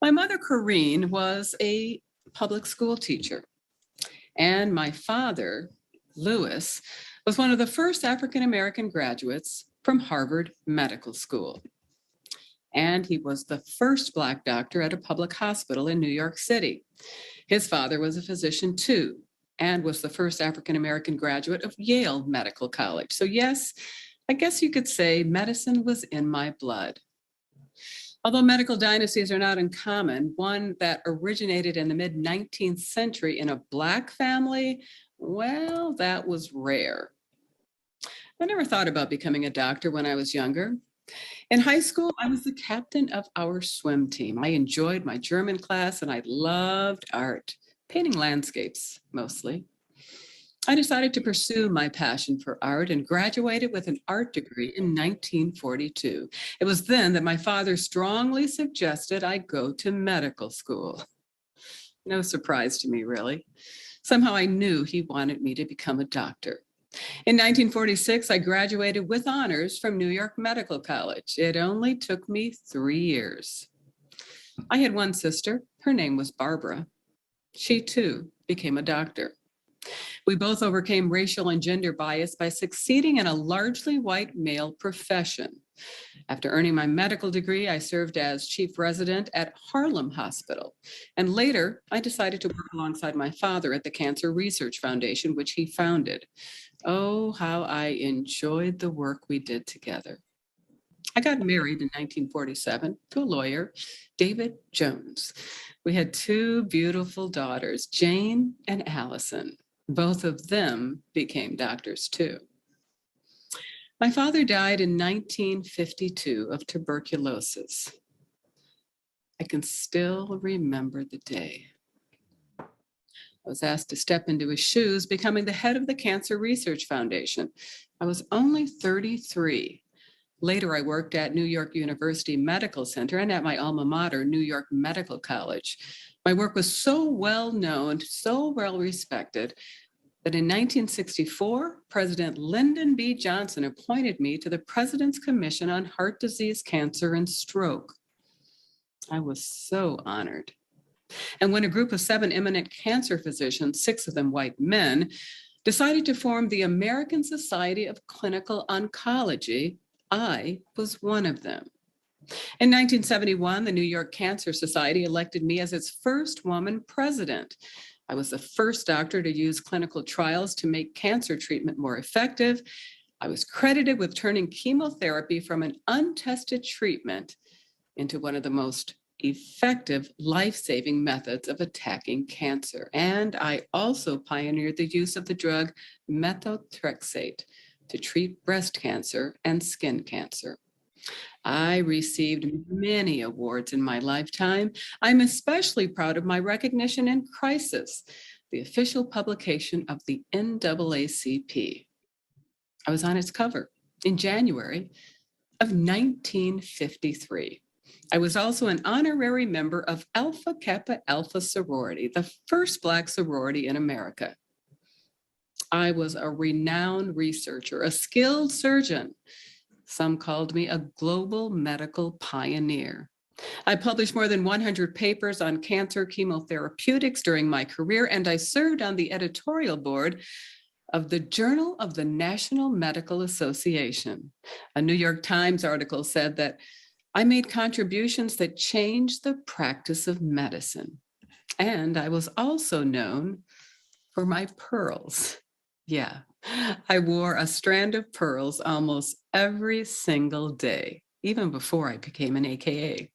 Speaker 12: My mother, Corrine, was a public school teacher, and my father, Lewis, was one of the first African-American graduates from Harvard Medical School. And he was the first Black doctor at a public hospital in New York City. His father was a physician too, and was the first African-American graduate of Yale Medical College. So yes, I guess you could say medicine was in my blood. Although medical dynasties are not uncommon, one that originated in the mid-19th century in a Black family, well, that was rare. I never thought about becoming a doctor when I was younger. In high school, I was the captain of our swim team. I enjoyed my German class and I loved art, painting landscapes mostly. I decided to pursue my passion for art and graduated with an art degree in 1942. It was then that my father strongly suggested I go to medical school. No surprise to me, really. Somehow I knew he wanted me to become a doctor. In 1946, I graduated with honors from New York Medical College. It only took me 3 years. I had one sister. Her name was Barbara. She too became a doctor. We both overcame racial and gender bias by succeeding in a largely white male profession. After earning my medical degree, I served as chief resident at Harlem Hospital. And later, I decided to work alongside my father at the Cancer Research Foundation, which he founded. Oh, how I enjoyed the work we did together. I got married in 1947 to a lawyer, David Jones. We had 2 beautiful daughters, Jane and Allison. Both of them became doctors too. My father died in 1952 of tuberculosis. I can still remember the day. I was asked to step into his shoes, becoming the head of the Cancer Research Foundation. I was only 33. Later, I worked at New York University Medical Center and at my alma mater, New York Medical College. My work was so well known, so well respected, that in 1964, President Lyndon B. Johnson appointed me to the President's Commission on Heart Disease, Cancer, and Stroke. I was so honored. And when a group of 7 eminent cancer physicians, 6 of them white men, decided to form the American Society of Clinical Oncology, I was one of them. In 1971, the New York Cancer Society elected me as its first woman president. I was the first doctor to use clinical trials to make cancer treatment more effective. I was credited with turning chemotherapy from an untested treatment into one of the most effective life-saving methods of attacking cancer. And I also pioneered the use of the drug methotrexate to treat breast cancer and skin cancer. I received many awards in my lifetime. I'm especially proud of my recognition in Crisis, the official publication of the NAACP. I was on its cover in January of 1953. I was also an honorary member of Alpha Kappa Alpha sorority, the first Black sorority in America. I was a renowned researcher, a skilled surgeon. Some called me a global medical pioneer. I published more than 100 papers on cancer chemotherapeutics during my career, and I served on the editorial board of the Journal of the National Medical Association. A New York Times article said that I made contributions that changed the practice of medicine. And I was also known for my pearls. Yeah, I wore a strand of pearls almost every single day, even before I became an AKA.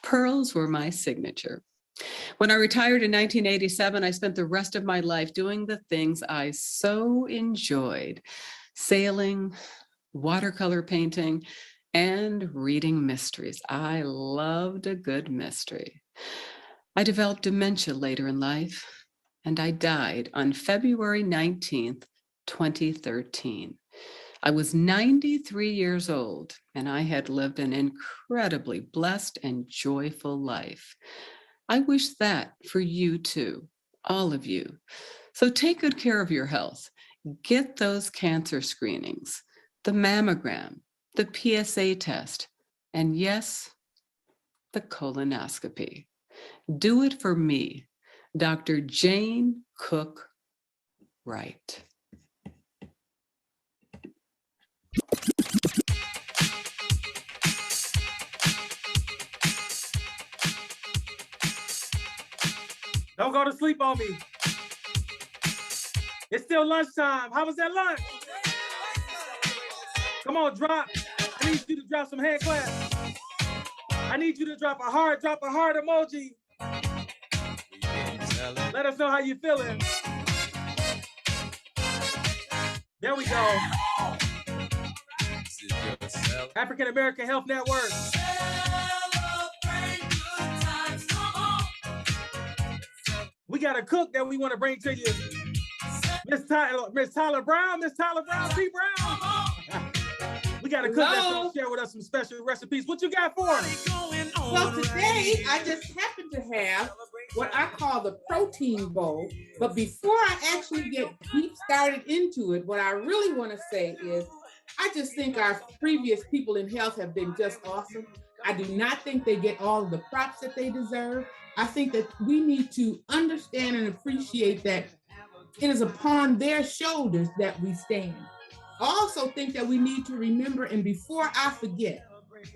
Speaker 12: Pearls were my signature. When I retired in 1987, I spent the rest of my life doing the things I so enjoyed: sailing, watercolor painting, and reading mysteries. I loved a good mystery. I developed dementia later in life, and I died on February 19th, 2013. I was 93 years old, and I had lived an incredibly blessed and joyful life. I wish that for you too, all of you. So take good care of your health. Get those cancer screenings, the mammogram, the PSA test, and yes, the colonoscopy. Do it for me, Dr. Jane Cook Wright.
Speaker 3: Don't go to sleep on me. It's still lunchtime. How was that lunch? Come on, drop. I need you to drop some hand claps. I need you to drop a heart emoji. Let us know how you're feeling. There we go. African American Health Network. We got a cook that we want to bring to you. Miss Tyler Brown, T. Brown. We got a cook that's going to share with us some special recipes. What you got for us?
Speaker 11: Well, today I just happen to have what I call the protein bowl. But before I actually get deep started into it, what I really want to say is I just think our previous people in health have been just awesome. I do not think they get all of the props that they deserve. I think that we need to understand and appreciate that it is upon their shoulders that we stand. I also think that we need to remember, and before I forget,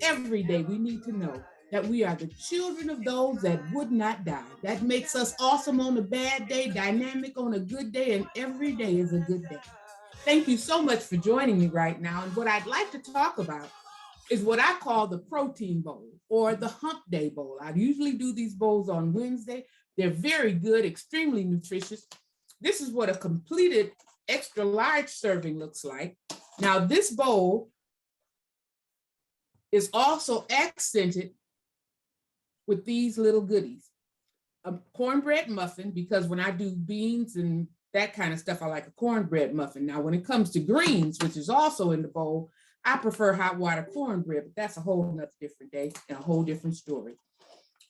Speaker 11: every day we need to know that we are the children of those that would not die. That makes us awesome on a bad day, dynamic on a good day, and every day is a good day. Thank you so much for joining me right now. And what I'd like to talk about is what I call the protein bowl or the hump day bowl. I usually do these bowls on Wednesday. They're very good, extremely nutritious. This is what a completed extra large serving looks like. Now this bowl is also accented with these little goodies. A cornbread muffin, because when I do beans and that kind of stuff, I like a cornbread muffin. Now, when it comes to greens, which is also in the bowl, I prefer hot water cornbread, but that's a whole nother different day and a whole different story.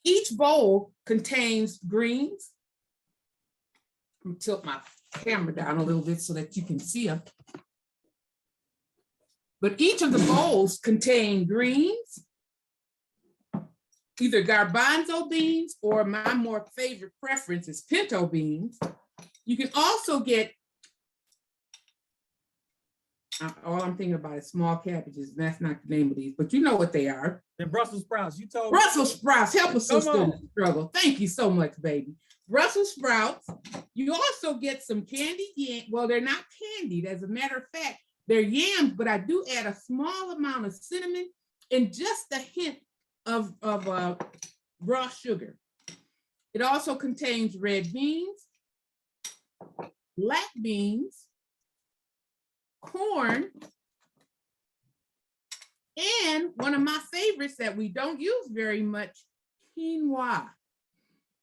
Speaker 11: Each bowl contains greens. I'm gonna tilt my camera down a little bit so that you can see them. But each of the bowls contain greens, either garbanzo beans or my more favorite preference is pinto beans. You can also get, all I'm thinking about is small cabbages, and that's not the name of these, but you know what they are.
Speaker 3: And Brussels sprouts, you told
Speaker 11: Brussels sprouts, help a sister in
Speaker 3: on.
Speaker 11: the struggle. Thank you so much, baby. Brussels sprouts. You also get some candied yams. Well, they're not candied. As a matter of fact, they're yams, but I do add a small amount of cinnamon and just a hint of raw sugar. It also contains red beans, black beans, corn, and one of my favorites that we don't use very much, quinoa.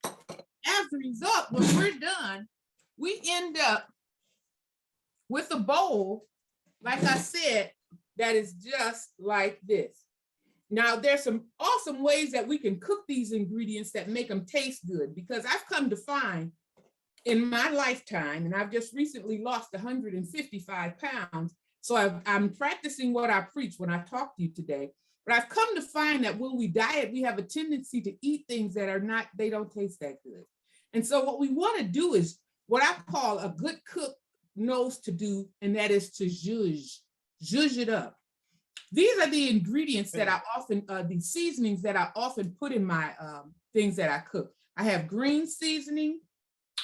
Speaker 11: As a result, when we're done, we end up with a bowl, like I said, that is just like this. Now, there's some awesome ways that we can cook these ingredients that make them taste good, because I've come to find in my lifetime, and I've just recently lost 155 pounds, so I'm practicing what I preach when I talk to you today, but I've come to find that when we diet, we have a tendency to eat things that are not, they don't taste that good. And so what we want to do is what I call a good cook knows to do, and that is to zhuzh it up. These are the ingredients that I often, the seasonings that I often put in my things that I cook. I have green seasoning,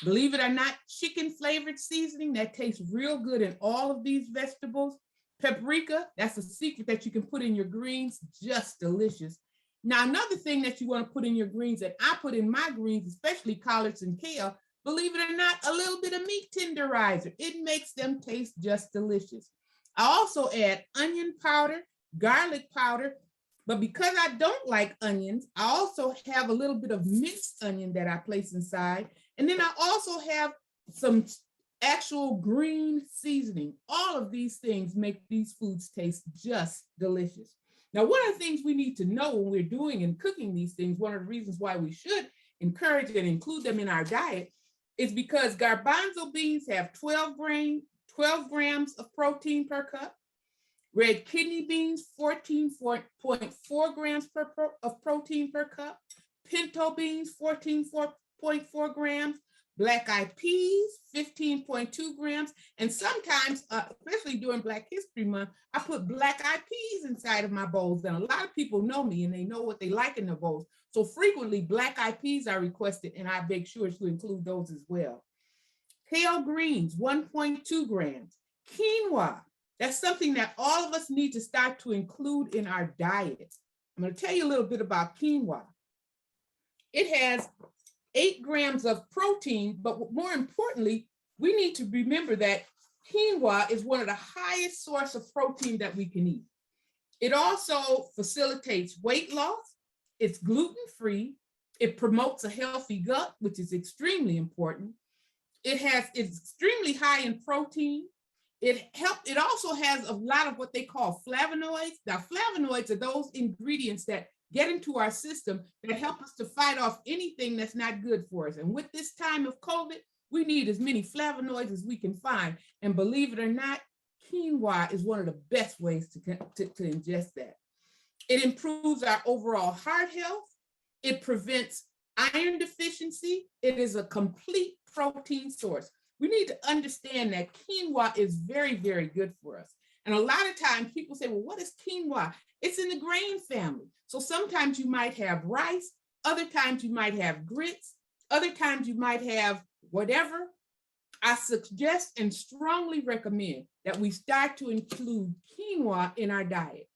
Speaker 11: believe it or not, chicken flavored seasoning that tastes real good in all of these vegetables. Paprika, that's a secret that you can put in your greens, just delicious. Now, another thing that you want to put in your greens, and I put in my greens, especially collards and kale, believe it or not, a little bit of meat tenderizer. It makes them taste just delicious. I also add onion powder, garlic powder, but because I don't like onions, I also have a little bit of minced onion that I place inside. And then I also have some actual green seasoning. All of these things make these foods taste just delicious. Now, one of the things we need to know when we're doing and cooking these things, one of the reasons why we should encourage and include them in our diet is because garbanzo beans have 12 grams of protein per cup. Red kidney beans, 14.4 grams of protein per cup. Pinto beans, 14.4 grams. Black eyed peas, 15.2 grams. And sometimes, especially during Black History Month, I put black eyed peas inside of my bowls. And a lot of people know me and they know what they like in their bowls. So frequently black eyed peas are requested and I make sure to include those as well. Kale greens, 1.2 grams. Quinoa, that's something that all of us need to start to include in our diet. I'm going to tell you a little bit about quinoa. It has 8 grams of protein, but more importantly, we need to remember that quinoa is one of the highest sources of protein that we can eat. It also facilitates weight loss. It's gluten-free. It promotes a healthy gut, which is extremely important. It's extremely high in protein. It also has a lot of what they call flavonoids. Now, flavonoids are those ingredients that get into our system that help us to fight off anything that's not good for us. And with this time of COVID, we need as many flavonoids as we can find. And believe it or not, quinoa is one of the best ways to ingest that. It improves our overall heart health. It prevents iron deficiency. It is a complete protein source. We need to understand that quinoa is very, very good for us. And a lot of times people say, well, what is quinoa? It's in the grain family. So sometimes you might have rice, other times you might have grits, other times you might have whatever. I suggest and strongly recommend that we start to include quinoa in our diet.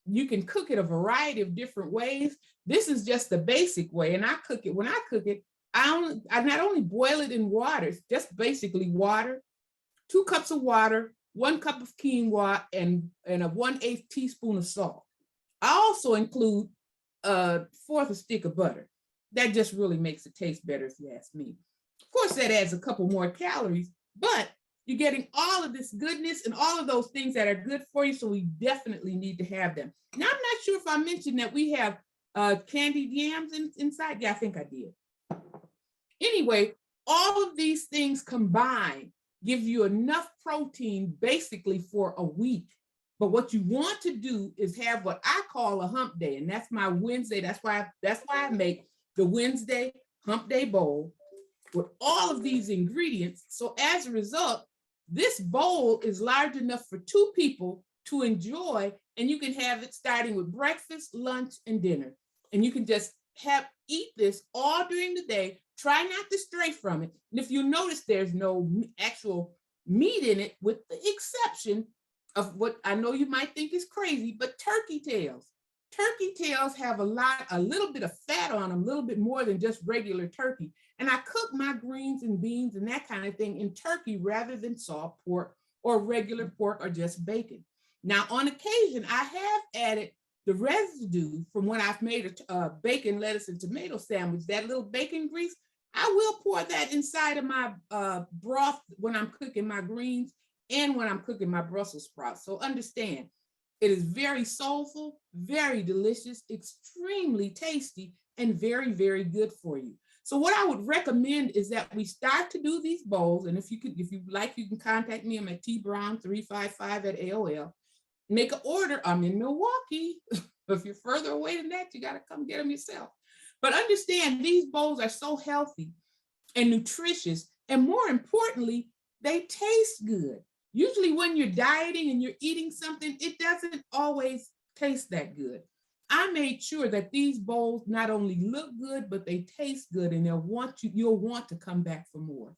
Speaker 11: You can cook it a variety of different ways. This is just the basic way. And I cook it, when I cook it, I not only boil it in water, it's just basically water, 2 cups of water, 1 cup of quinoa, and a 1/8 teaspoon of salt. I also include 1/4 stick of butter. That just really makes it taste better if you ask me. Of course, that adds a couple more calories, but you're getting all of this goodness and all of those things that are good for you, so we definitely need to have them. Now, I'm not sure if I mentioned that we have candied yams inside. Yeah, I think I did. Anyway, all of these things combined give you enough protein basically for a week. But what you want to do is have what I call a hump day, and that's my Wednesday. That's why I make the Wednesday hump day bowl with all of these ingredients. So as a result, this bowl is large enough for 2 people to enjoy, and you can have it starting with breakfast, lunch, and dinner. And you can just eat this all during the day. Try not to stray from it. And if you notice, there's no actual meat in it, with the exception of what I know you might think is crazy, but turkey tails. Turkey tails have a little bit of fat on them, a little bit more than just regular turkey. And I cook my greens and beans and that kind of thing in turkey rather than salt pork or regular pork or just bacon. Now, on occasion, I have added the residue from when I've made a bacon, lettuce, and tomato sandwich, that little bacon grease. I will pour that inside of my broth when I'm cooking my greens and when I'm cooking my Brussels sprouts. So understand, it is very soulful, very delicious, extremely tasty, and very, very good for you. So what I would recommend is that we start to do these bowls. And if you like, you can contact me. I'm at tbrown355@AOL. Make an order. I'm in Milwaukee. If you're further away than that, you got to come get them yourself. But understand, these bowls are so healthy and nutritious. And more importantly, they taste good. Usually when you're dieting and you're eating something, it doesn't always taste that good. I made sure that these bowls not only look good, but they taste good, and you'll want to come back for more.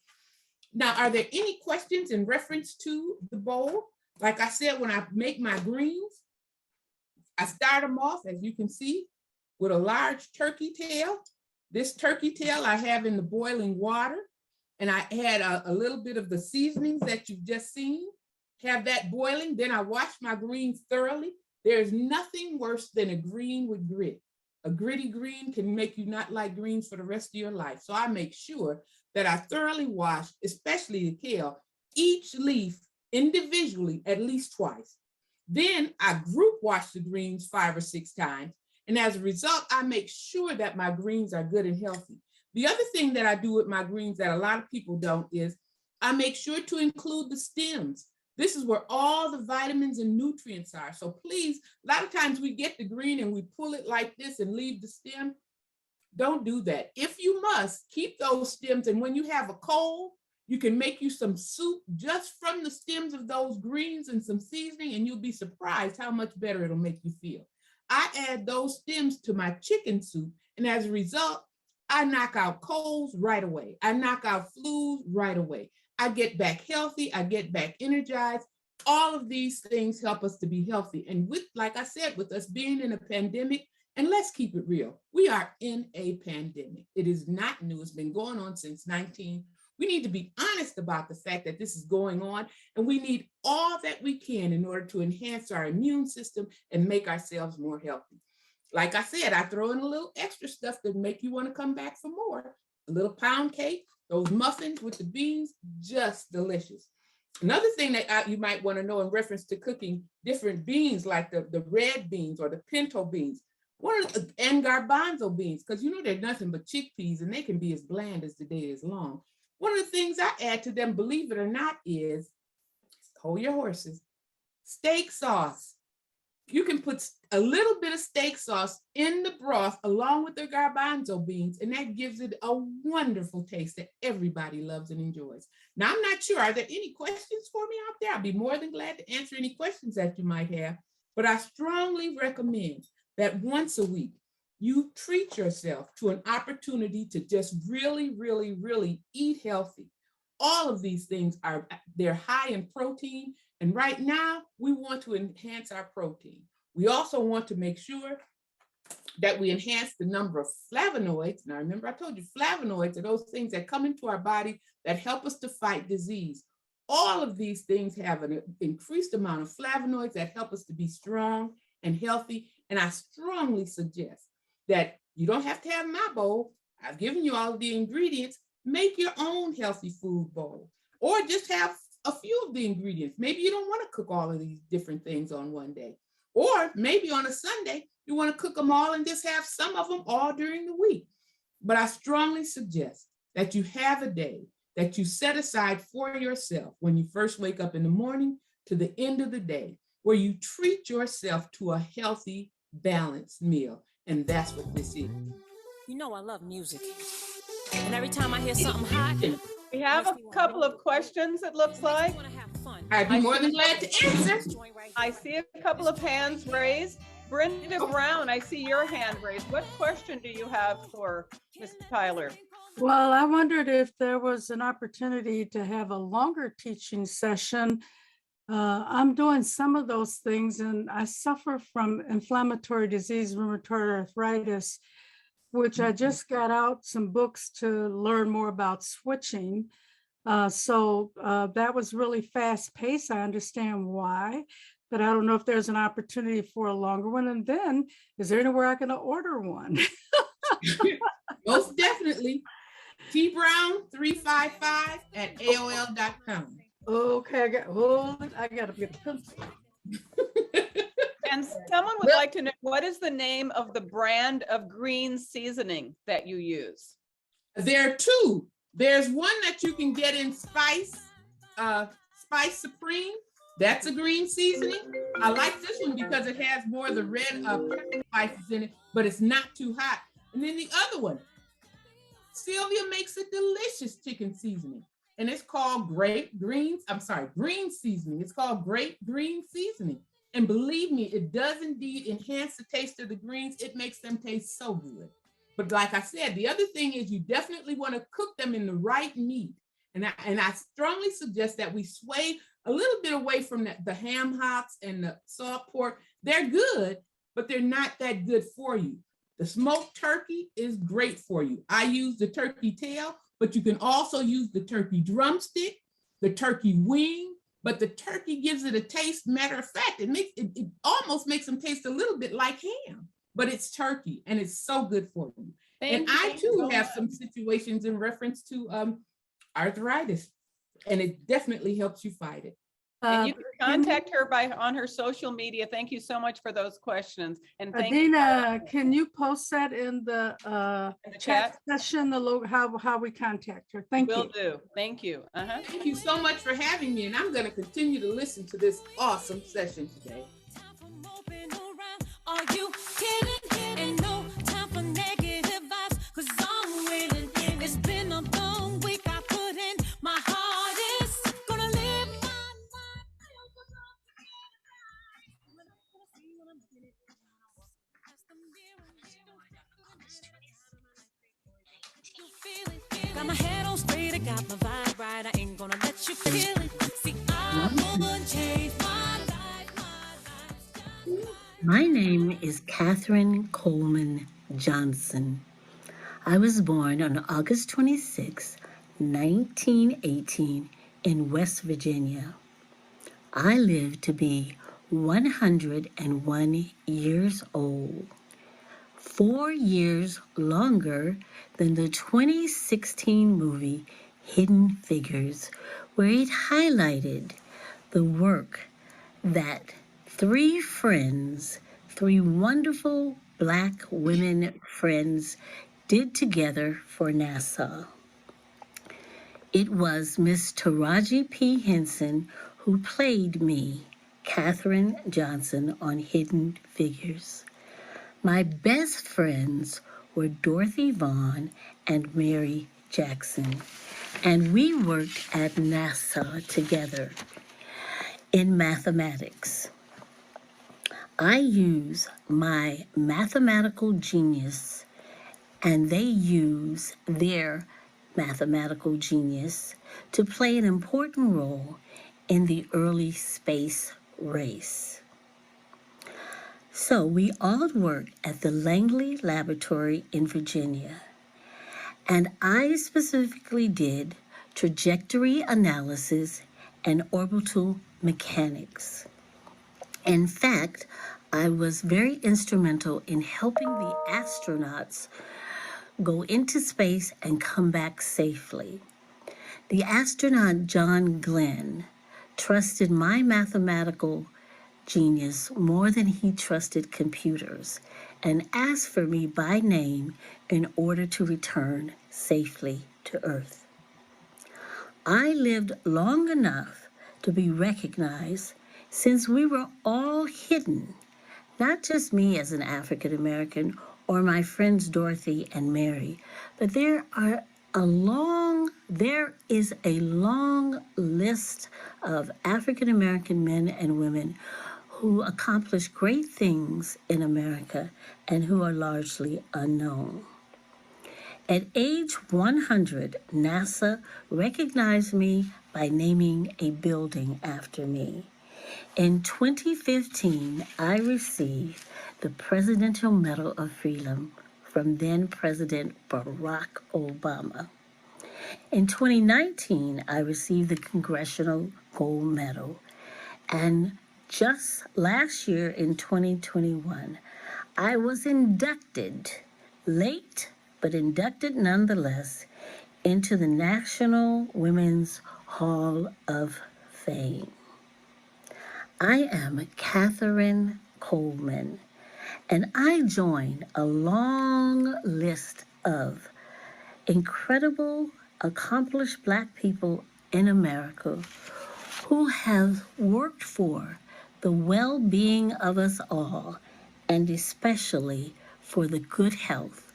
Speaker 11: Now, are there any questions in reference to the bowl? Like I said, when I make my greens, I start them off, as you can see, with a large turkey tail. This turkey tail I have in the boiling water, and I add a little bit of the seasonings that you've just seen. Have that boiling, then I wash my greens thoroughly. There's nothing worse than a green with grit. A gritty green can make you not like greens for the rest of your life. So I make sure that I thoroughly wash, especially the kale, each leaf individually at least twice. Then I group wash the greens 5 or 6 times. And as a result, I make sure that my greens are good and healthy. The other thing that I do with my greens that a lot of people don't is I make sure to include the stems. This is where all the vitamins and nutrients are. So please, a lot of times we get the green and we pull it like this and leave the stem. Don't do that. If you must, keep those stems. And when you have a cold, you can make you some soup just from the stems of those greens and some seasoning, and you'll be surprised how much better it'll make you feel. I add those stems to my chicken soup, and as a result, I knock out colds right away. I knock out flus right away. I get back healthy. I get back energized. All of these things help us to be healthy. And with, like I said, with us being in a pandemic, and let's keep it real, we are in a pandemic. It is not new. It's been going on since 19. We need to be honest about the fact that this is going on, and we need all that we can in order to enhance our immune system and make ourselves more healthy. Like I said, I throw in a little extra stuff that make you want to come back for more. A little pound cake, those muffins with the beans, just delicious. Another thing that you might want to know in reference to cooking different beans, like the red beans or the pinto beans. And garbanzo beans, because you know they're nothing but chickpeas and they can be as bland as the day is long. One of the things I add to them, believe it or not, is, hold your horses, steak sauce. You can put a little bit of steak sauce in the broth along with the garbanzo beans, and that gives it a wonderful taste that everybody loves and enjoys. Now, I'm not sure, are there any questions for me out there? I'll be more than glad to answer any questions that you might have, but I strongly recommend that once a week, you treat yourself to an opportunity to just really, really, really eat healthy. All of these things they're high in protein. And right now, we want to enhance our protein. We also want to make sure that we enhance the number of flavonoids. Now, remember, I told you flavonoids are those things that come into our body that help us to fight disease. All of these things have an increased amount of flavonoids that help us to be strong and healthy. And I strongly suggest that you don't have to have my bowl. I've given you all of the ingredients. Make your own healthy food bowl, or just have a few of the ingredients. Maybe you don't want to cook all of these different things on one day, or maybe on a Sunday, you want to cook them all and just have some of them all during the week. But I strongly suggest that you have a day that you set aside for yourself when you first wake up in the morning to the end of the day, where you treat yourself to a healthy, balanced meal. And that's what this is.
Speaker 9: You know I love music. And every time I hear something hot,
Speaker 13: We have a couple of questions, it looks like.
Speaker 11: I'd be more than glad to answer.
Speaker 13: I see a couple of hands raised. Brenda Brown, I see your hand raised. What question do you have for Mr. Tyler?
Speaker 14: Well, I wondered if there was an opportunity to have a longer teaching session. I'm doing some of those things, and I suffer from inflammatory disease, rheumatoid arthritis, which I just got out some books to learn more about switching. So that was really fast paced. I understand why, but I don't know if there's an opportunity for a longer one. And then, is there anywhere I can order one?
Speaker 11: Most definitely. tbrown355@aol.com.
Speaker 14: Okay, I got to get a pencil.
Speaker 13: And someone would like to know, what is the name of the brand of green seasoning that you use?
Speaker 11: There are two. There's one that you can get in Spice Supreme. That's a green seasoning. I like this one because it has more of the red spices in it, but it's not too hot. And then the other one, Sylvia makes a delicious chicken seasoning, and it's called green seasoning. It's called Great Green Seasoning. And believe me, it does indeed enhance the taste of the greens. It makes them taste so good. But like I said, the other thing is you definitely want to cook them in the right meat. And I strongly suggest that we sway a little bit away from the ham hocks and the salt pork. They're good, but they're not that good for you. The smoked turkey is great for you. I use the turkey tail, but you can also use the turkey drumstick, the turkey wing, but the turkey gives it a taste. Matter of fact, it almost makes them taste a little bit like ham, but it's turkey and it's so good for you. And I too have some situations in reference to arthritis, and it definitely helps you fight it.
Speaker 13: And you can contact her on her social media. Thank you so much for those questions. And thank
Speaker 14: Adina, can you post that in the
Speaker 13: chat
Speaker 14: session, how we contact her? Thank you.
Speaker 13: Will do. Thank you.
Speaker 11: Thank you so much for having me, and I'm going to continue to listen to this awesome session today.
Speaker 9: Are you kidding? And no time for negative vibes, 'cause I'm winning. It's been a long week. I put in my hardest. Gonna live my got my head on straight, I got my vibe right. I ain't gonna let you feel it. See, I'm gonna change my life.
Speaker 15: My name is Catherine Coleman Johnson. I was born on August 26, 1918 in West Virginia. I lived to be 101 years old, 4 years longer than the 2016 movie Hidden Figures, where it highlighted the work that three friends, three wonderful Black women friends did together for Nassau. It was Miss Taraji P. Henson who played me, Katherine Johnson, on Hidden Figures. My best friends were Dorothy Vaughan and Mary Jackson, and we worked at Nassau together in mathematics. I use my mathematical genius, and they use their mathematical genius to play an important role in the early space race. So we all worked at the Langley Laboratory in Virginia, and I specifically did trajectory analysis and orbital mechanics. In fact, I was very instrumental in helping the astronauts go into space and come back safely. The astronaut John Glenn trusted my mathematical genius more than he trusted computers and asked for me by name in order to return safely to Earth. I lived long enough to be recognized since we were all hidden, not just me as an African American or my friends Dorothy and Mary, but there is a long list of African American men and women who accomplished great things in America and who are largely unknown. At age 100, NASA recognized me by naming a building after me. In 2015, I received the Presidential Medal of Freedom from then President Barack Obama. In 2019, I received the Congressional Gold Medal. And just last year in 2021, I was inducted, late, but inducted nonetheless, into the National Women's Hall of Fame. I am Katherine Coleman, and I join a long list of incredible, accomplished Black people in America who have worked for the well-being of us all, and especially for the good health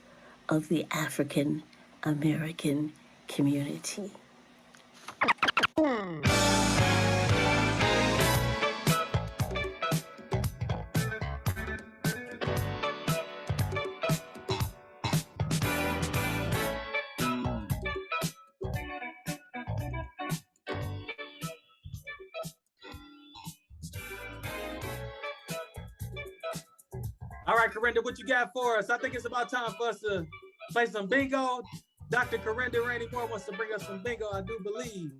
Speaker 15: of the African American community.
Speaker 3: All right, Corinda, what you got for us? I think it's about time for us to play some bingo. Dr. Corinda Randy Moore wants to bring us some bingo, I do believe.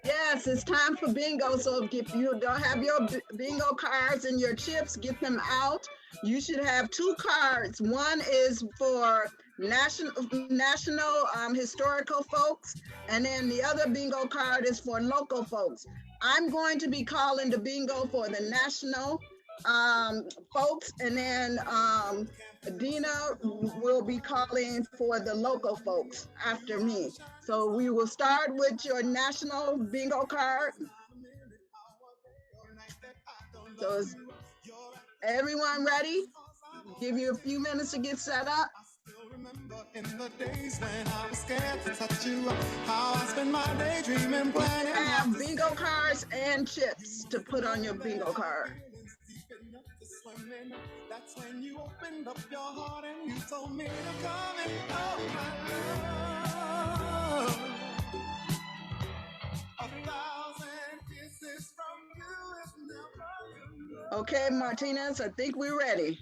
Speaker 7: Yes, it's time for bingo. So if you don't have your bingo cards and your chips, get them out. You should have two cards. One is for national historical folks, and then the other bingo card is for local folks. I'm going to be calling the bingo for the national folks, and then Dina will be calling for the local folks after me. So we will start with your national bingo card. So is everyone ready? Give you a few minutes to get set up. In the days when I was scared to touch you, how I spend my day dreaming, planning. You have bingo cards and chips to put on your bingo card. That's when you opened up your heart and you told me to come and oh my love. 1,000 kisses from you is never enough. Okay, Martinez, I think we're ready.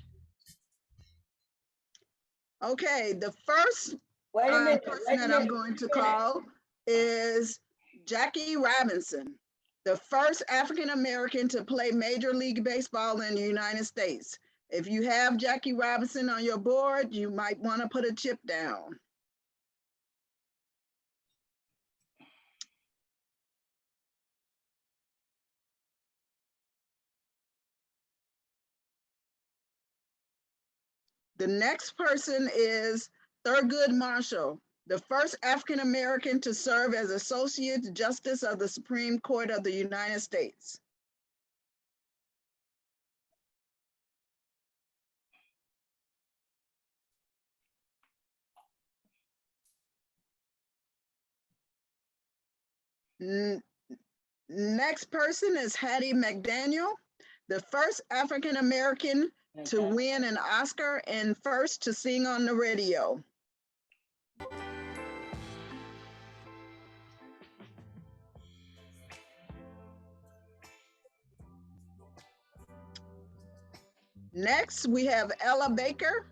Speaker 7: Okay, the first person that I'm going to call is Jackie Robinson, the first African American to play Major League Baseball in the United States. If you have Jackie Robinson on your board, you might want to put a chip down. The next person is Thurgood Marshall, the first African-American to serve as Associate Justice of the Supreme Court of the United States. Next person is Hattie McDaniel, the first African-American to win an Oscar and first to sing on the radio. Next, we have Ella Baker,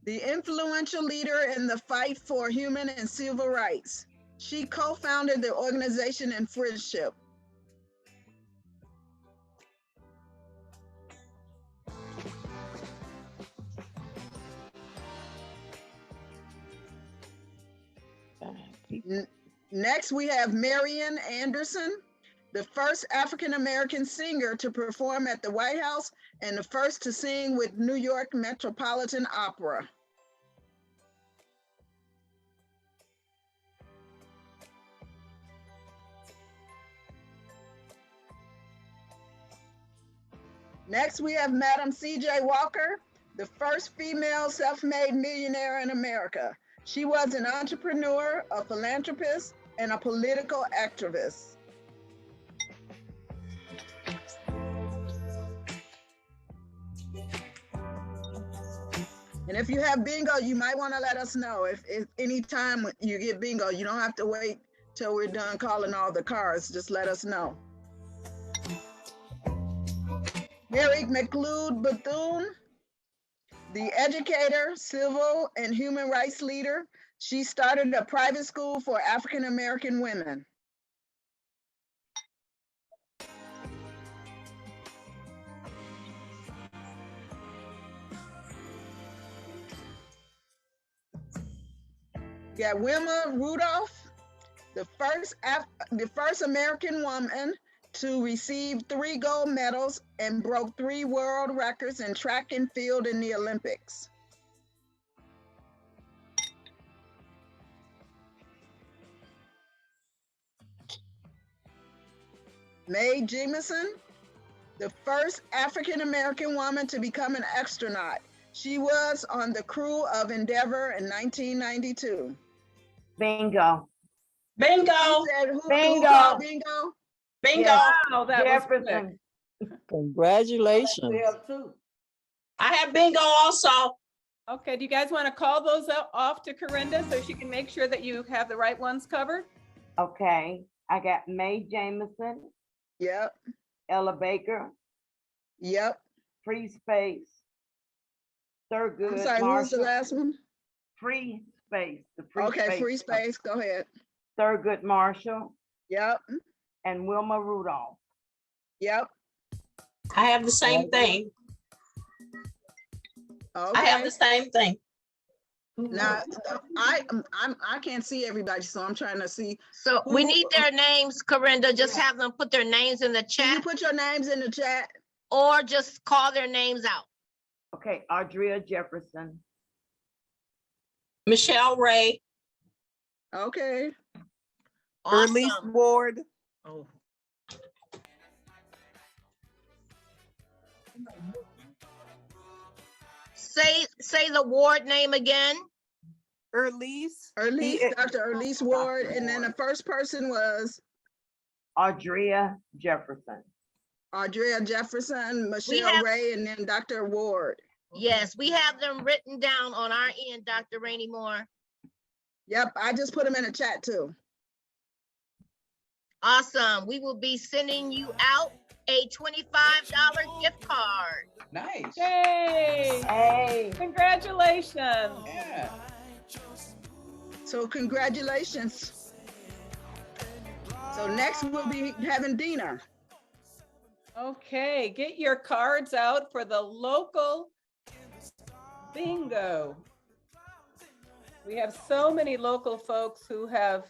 Speaker 7: the influential leader in the fight for human and civil rights. She co-founded the organization in Friendship. Next, we have Marian Anderson, the first African-American singer to perform at the White House and the first to sing with New York Metropolitan Opera. Next, we have Madam C.J. Walker, the first female self-made millionaire in America. She was an entrepreneur, a philanthropist, and a political activist. And if you have bingo, you might want to let us know. If any time you get bingo, you don't have to wait till we're done calling all the cards. Just let us know. Mary McLeod Bethune, the educator, civil and human rights leader. She started a private school for African-American women. Yeah, Wilma Rudolph, the first American woman to receive 3 gold medals and broke 3 world records in track and field in the Olympics. Mae Jemison, the first African-American woman to become an astronaut. She was on the crew of Endeavour in 1992.
Speaker 16: Bingo.
Speaker 7: Bingo.
Speaker 16: Bingo.
Speaker 7: Bingo.
Speaker 16: Bingo.
Speaker 13: Wow, that was quick.
Speaker 16: Jefferson.
Speaker 17: Congratulations.
Speaker 16: I have bingo also.
Speaker 13: Okay, do you guys want to call those off to Corinda so she can make sure that you have the right ones covered?
Speaker 16: Okay, I got Mae Jemison.
Speaker 7: Yep.
Speaker 16: Ella Baker.
Speaker 7: Yep.
Speaker 16: Free Space. Thurgood
Speaker 7: I'm sorry, who was the last one?
Speaker 16: Free Space.
Speaker 7: Okay, Free Space, go ahead.
Speaker 16: Thurgood Marshall.
Speaker 7: Yep.
Speaker 16: And Wilma Rudolph.
Speaker 7: Yep.
Speaker 16: I have the same thing.
Speaker 7: Okay.
Speaker 16: I have the same thing.
Speaker 7: Now, I can't see everybody, so I'm trying to see.
Speaker 1: So we need their names, Corinda. Just have them put their names in the
Speaker 7: Can
Speaker 1: chat
Speaker 7: you put your names in the chat?
Speaker 1: or just call their names out.
Speaker 16: Okay, Audria Jefferson. Michelle Ray.
Speaker 7: Okay.
Speaker 4: Erlise
Speaker 1: Awesome.
Speaker 4: Ward.
Speaker 1: Oh. Say the ward name again.
Speaker 4: Erlise.
Speaker 7: Dr. Erlise Ward, and then the first person was
Speaker 16: Audria Jefferson.
Speaker 7: Audria Jefferson, Michelle
Speaker 1: have-
Speaker 7: Ray, and then Dr. Ward.
Speaker 1: Yes, we have them written down on our end, Dr. Rainey Moore.
Speaker 7: Yep, I just put them in the chat too.
Speaker 1: Awesome. We will be sending you out a $25 gift card.
Speaker 18: Nice.
Speaker 13: Yay!
Speaker 16: Hey.
Speaker 13: Congratulations.
Speaker 18: Yeah.
Speaker 7: So congratulations. So next we'll be having Dina.
Speaker 13: Okay, get your cards out for the local bingo. We have so many local folks who have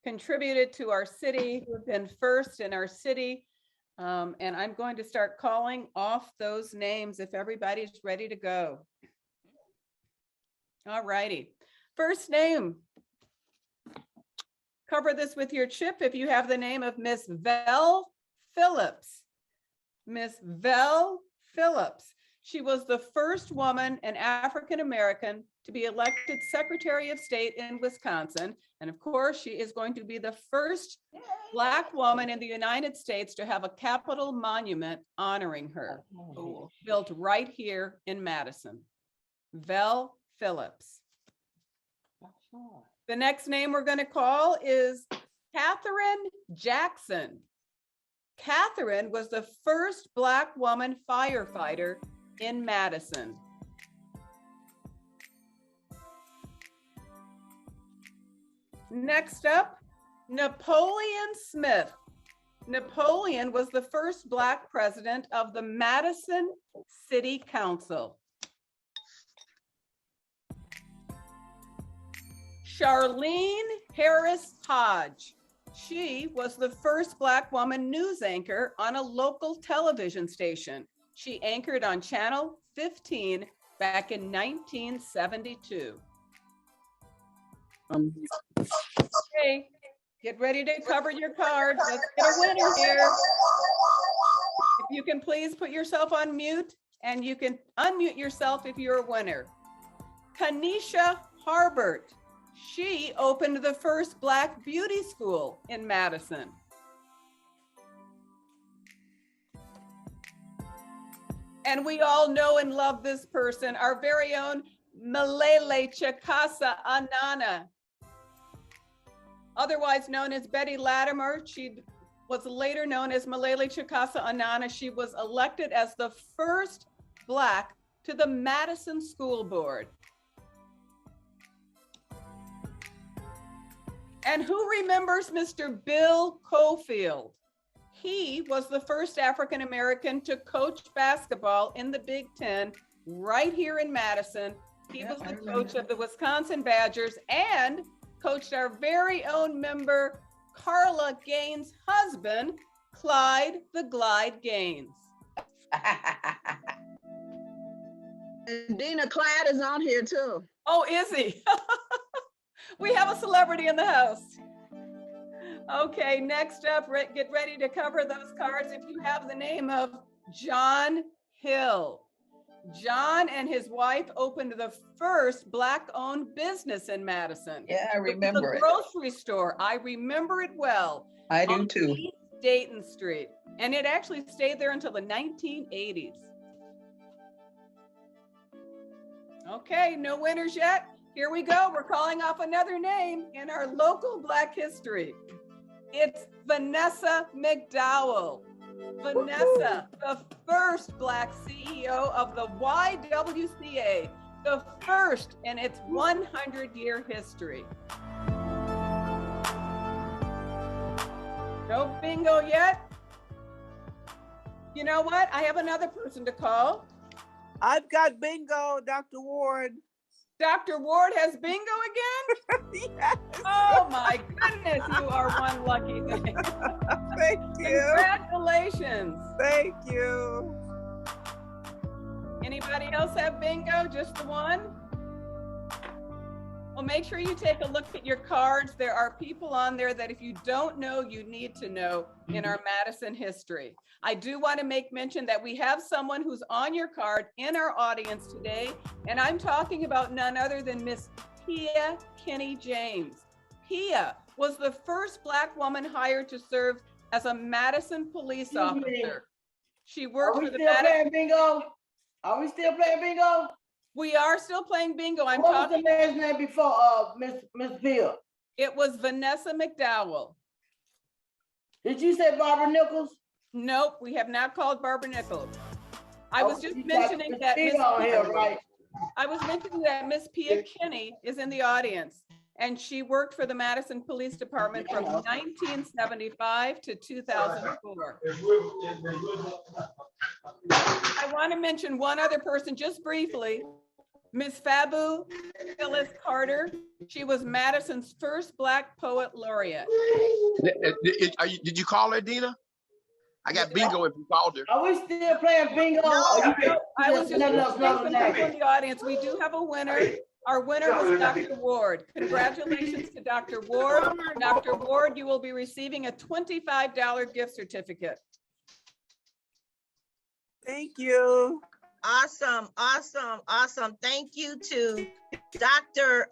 Speaker 13: contributed to our city, who have been first in our city. And I'm going to start calling off those names if everybody's ready to go. All righty. First name. Cover this with your chip if you have the name of Miss Vel Phillips. Miss Vel Phillips. She was the first woman, an African-American, to be elected Secretary of State in Wisconsin. And of course, she is going to be the first Black woman in the United States to have a Capitol monument honoring her, built right here in Madison. Vel Phillips. The next name we're going to call is Katherine Jackson. Katherine was the first Black woman firefighter in Madison. Next up, Napoleon Smith. Napoleon was the first Black president of the Madison City Council. Charlene Harris Hodge. She was the first Black woman news anchor on a local television station. She anchored on Channel 15 back in 1972. Okay, get ready to cover your cards. Let's get a winner here. If you can please put yourself on mute, and you can unmute yourself if you're a winner. Kanisha Harbert. She opened the first Black beauty school in Madison. And we all know and love this person, our very own Malele Chikasa Anana, otherwise known as Betty Latimer. She was later known as Malele Chikasa Anana. She was elected as the first Black to the Madison School Board. And who remembers Mr. Bill Cofield? He was the first African-American to coach basketball in the Big Ten right here in Madison. He was the coach of the Wisconsin Badgers and coached our very own member, Carla Gaines' husband, Clyde the Glide Gaines.
Speaker 7: And Dina Clyde is on here too.
Speaker 13: Oh, is he? We have a celebrity in the house. Okay, next up, get ready to cover those cards if you have the name of John Hill. John and his wife opened the first Black-owned business in Madison.
Speaker 18: Yeah, I remember it.
Speaker 13: The grocery store. I remember it well.
Speaker 18: I do too.
Speaker 13: East Dayton Street. And it actually stayed there until the 1980s. Okay, no winners yet. Here we go. We're calling off another name in our local Black history. It's Vanessa McDowell. Vanessa, the first Black CEO of the YWCA, the first in its 100-year history. No bingo yet? You know what? I have another person to call.
Speaker 19: I've got bingo, Dr. Ward.
Speaker 13: Dr. Ward has bingo again?
Speaker 19: Yes.
Speaker 13: Oh my goodness, you are one lucky thing.
Speaker 19: Thank you.
Speaker 13: Congratulations.
Speaker 19: Thank you.
Speaker 13: Anybody else have bingo? Just the one? Well, make sure you take a look at your cards. There are people on there that if you don't know, you need to know in our Madison history. I do want to make mention that we have someone who's on your card in our audience today, and I'm talking about none other than Miss Pia Kinney James. Pia was the first Black woman hired to serve as a Madison police officer. She worked for the Madison.
Speaker 20: Bingo? Are we still playing bingo?
Speaker 13: We are still playing bingo. I'm
Speaker 20: what
Speaker 13: talking.
Speaker 20: was the man's name before Miss Pia?
Speaker 13: It was Vanessa McDowell.
Speaker 20: Did you say Barbara Nichols?
Speaker 13: Nope, we have not called Barbara Nichols. I was just
Speaker 20: you got
Speaker 13: mentioning
Speaker 20: Miss
Speaker 13: that
Speaker 20: Pia
Speaker 13: Miss
Speaker 20: on here, right?
Speaker 13: I was mentioning that Miss Pia Kinney is in the audience, and she worked for the Madison Police Department from 1975 to 2004. I want to mention one other person just briefly, Miss Fabu Phyllis Carter. She was Madison's first Black poet laureate.
Speaker 21: Did you call her, Dina? I got bingo if you called her.
Speaker 20: Are we still playing bingo?
Speaker 13: No, I was just in the audience. We do have a winner. Our winner was Dr. Ward. Congratulations to Dr. Ward. Dr. Ward, you will be receiving a $25 gift certificate.
Speaker 19: Thank you.
Speaker 1: Awesome, awesome, awesome. Thank you to Dr.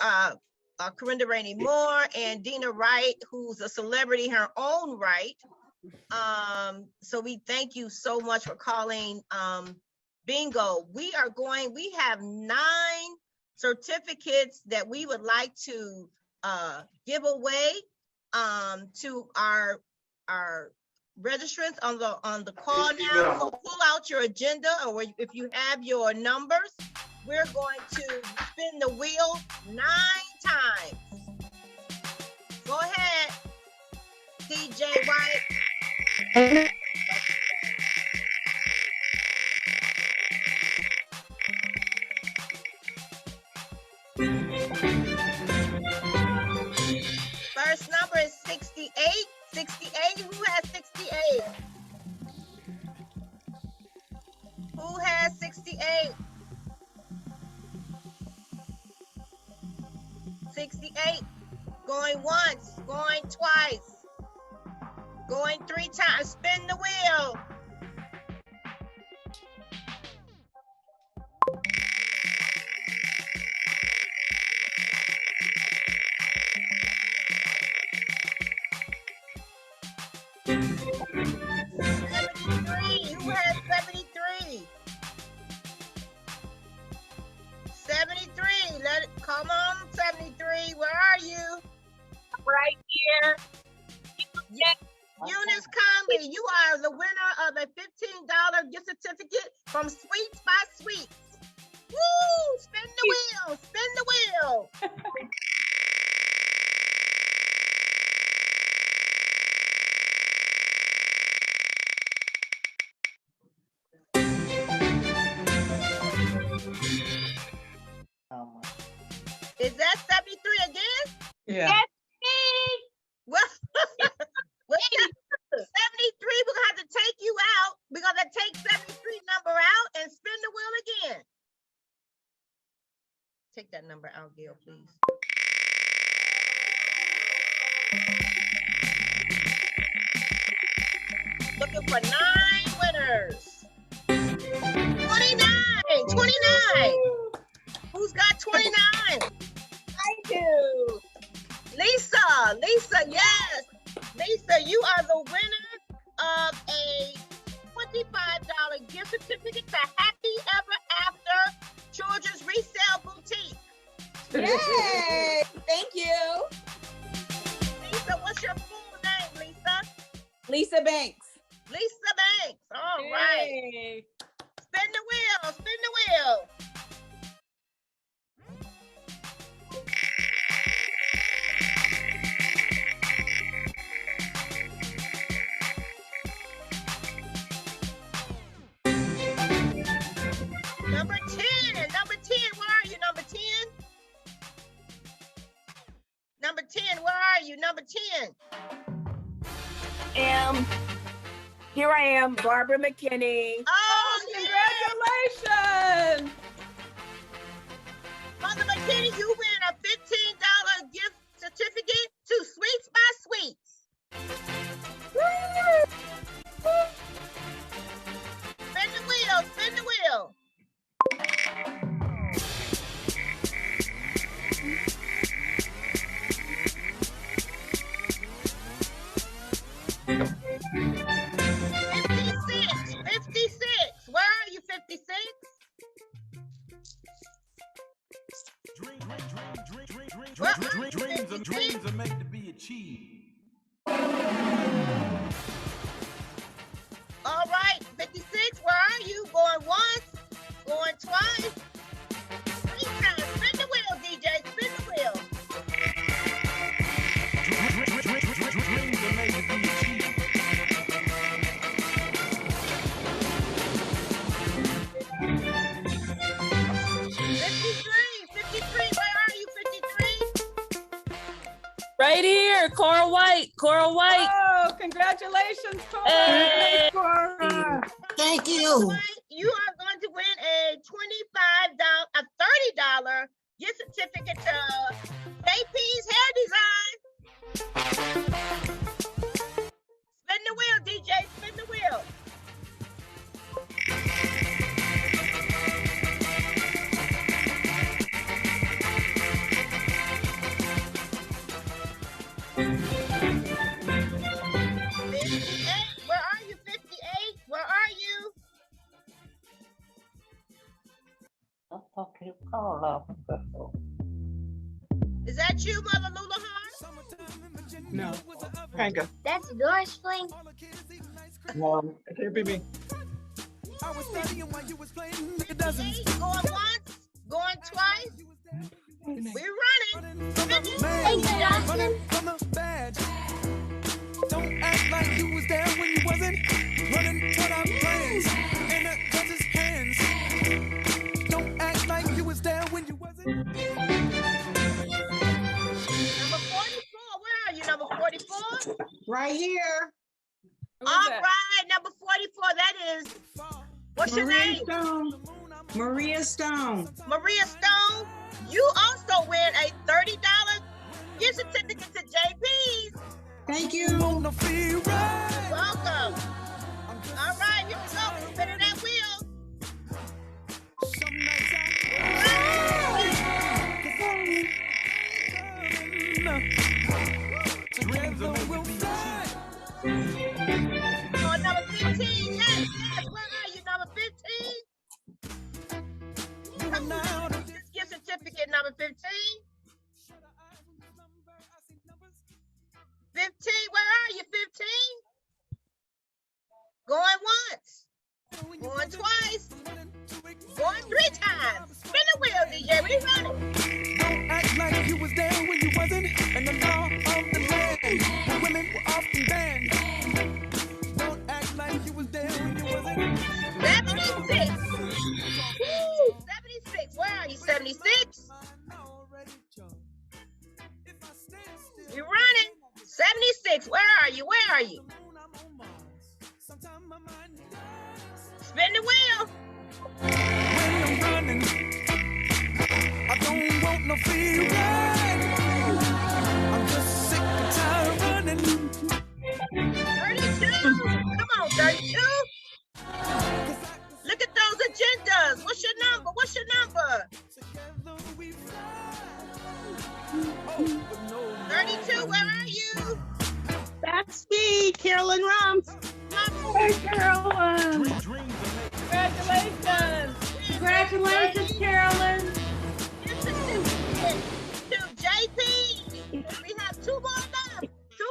Speaker 1: Corinda Rainey Moore and Dina Wright, who's a celebrity in her own right. So we thank you so much for calling bingo. We have 9 certificates that we would like to give away to our registrants on the call now. So pull out your agenda, or if you have your numbers, we're going to spin the wheel 9 times. Go ahead, DJ White. First number is 68. 68, who has 68? Who has 68? 68, going once, going twice, going 3 times, spin the wheel. Who has 73? 73, come on, 73, where are you? Right here. Yes. Eunice Conley, you are the winner of a $15 gift certificate from Sweets by Sweets. Woo! Spin the wheel, spin the wheel. Is that 73 again?
Speaker 17: Yeah.
Speaker 1: Yes, well, well, 73, we're gonna have to take you out. We're gonna take 73 number out and spin the wheel again. Take that number out, Gail, please. Looking for 9 winners. 29, 29. Who's got 29? I do. Lisa, yes. Lisa, you are the winner of a $25 gift certificate to Happy Ever After Children's Resale Boutique.
Speaker 4: Yay! Thank you.
Speaker 1: Lisa, what's your full name, Lisa?
Speaker 4: Lisa Banks.
Speaker 1: Lisa Banks. All right. Spin the wheel, spin the wheel. Number 10, where are you, number 10? Number 10, where are you, number 10?
Speaker 18: Here I am, Barbara McKinney.
Speaker 1: Oh,
Speaker 13: congratulations!
Speaker 1: Mother McKinney, you win a $15 gift certificate to Sweets by Sweets. Spin the wheel, spin the wheel. $56. Where are you, 56?
Speaker 3: Dreams are meant to be achieved.
Speaker 1: All right, 56, where are you? Going once, going twice, 3 times. Spin the wheel, DJ, spin the wheel.
Speaker 3: Dreams are made to be achieved.
Speaker 1: 53, where are you, 53?
Speaker 18: Right here, Coral White, Coral White.
Speaker 13: Oh, congratulations, Cora.
Speaker 18: Hey.
Speaker 13: Cora.
Speaker 1: Thank you. You are going to win a $30 gift certificate certificate to JP's Hair Design. Spin the wheel, DJ, spin the wheel. Where are you, 58? Where are you? Is that you, Mother Lula Hart?
Speaker 5: No. Hanga.
Speaker 2: That's Doris Fling.
Speaker 5: No, it can't be me.
Speaker 1: Going once, going twice. We're running.
Speaker 2: Hey, Johnson.
Speaker 9: Don't act like you was there when you wasn't. Running toward our plans in the judge's hands. Don't act like you was there when you wasn't.
Speaker 1: Number 44, where are you, number 44?
Speaker 7: Right here.
Speaker 1: All right, number 44, that is, what's your
Speaker 7: Maria
Speaker 1: name?
Speaker 7: Stone. Maria Stone.
Speaker 1: Maria Stone. You also win a $30 gift certificate to JP's.
Speaker 7: Thank you.
Speaker 1: Welcome. All right, here we go. We're spinning that wheel. Oh, number 15, yes. Where are you, number 15? Come on, this gift certificate, number 15. 15, where are you, 15? Going once, going twice, going 3 times. Spin the wheel, DJ, we running.
Speaker 9: Don't act like you was there when you wasn't. And the law of the land, women were often banned. Don't act like you was there when you wasn't.
Speaker 1: 76. Woo, 76, where are you, 76? You're running. 76, where are you, where are you? Spin the wheel.
Speaker 9: When I'm running, I don't want no free ride. I'm just sick and tired of running.
Speaker 1: 32, come on, 32. Look at those agendas. What's your number? What's your number? 32, where are you?
Speaker 20: That's me, Carolyn Rums.
Speaker 6: Hey, Carolyn.
Speaker 13: Congratulations.
Speaker 6: Congratulations, Carolyn.
Speaker 1: To JP, we have 2 more left. 2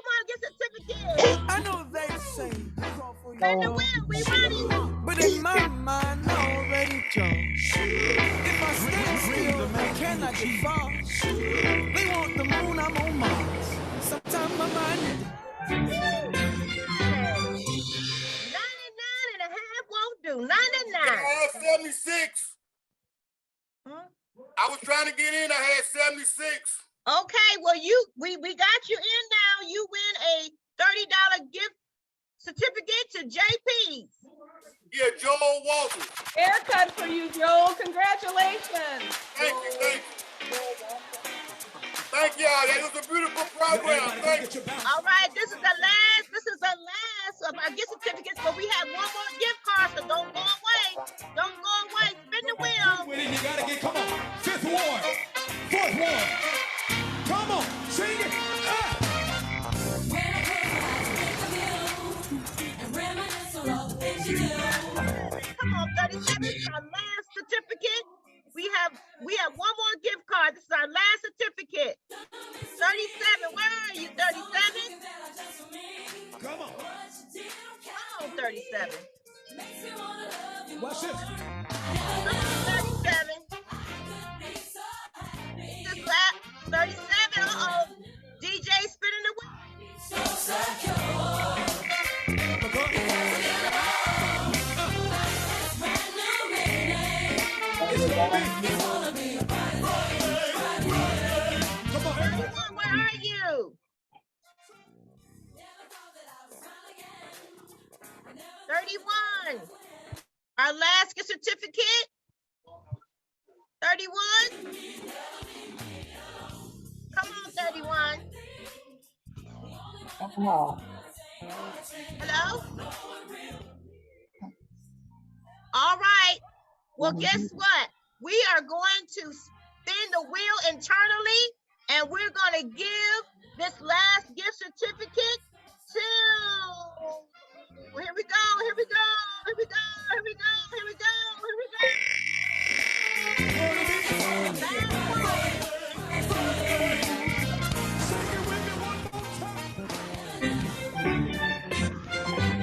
Speaker 1: more gift certificates.
Speaker 9: I know they say
Speaker 1: Spin the wheel, we running.
Speaker 9: but in my mind, I already drunk. If I stand still, can I get far? They want the moon, I'm on Mars. Sometimes my mind
Speaker 1: 99 and a half won't do. 99.
Speaker 22: I had 76. I was trying to get in. I had 76.
Speaker 1: Okay, well, we got you in now. You win a $30 gift certificate to JP's.
Speaker 22: Yeah, Joel Walton.
Speaker 13: Haircut for you, Joel. Congratulations.
Speaker 22: Thank you, thank you. Thank y'all. That was a beautiful program. Thank you.
Speaker 1: All right, this is the last of our gift certificates, but we have 1 more gift card, so don't go away. Don't go away. Spin the wheel.
Speaker 3: With it, you gotta get, come on. 5th ward, 4th ward. Come on, sing it.
Speaker 1: Come on, 37. This is our last certificate. We have 1 more gift card. This is our last certificate. 37. Where are you, 37?
Speaker 3: Come on.
Speaker 1: Come on, 37.
Speaker 3: Watch this.
Speaker 1: 37. This is lap 37. Uh-oh. DJ spinning the wheel. Where are you? 31. Our last gift certificate. 31? Come on, 31. Hello? All right. Well, guess what? We are going to spin the wheel internally, and we're going to give this last gift certificate to, here we go, here we go, here we go, here we go, here we go, here we go.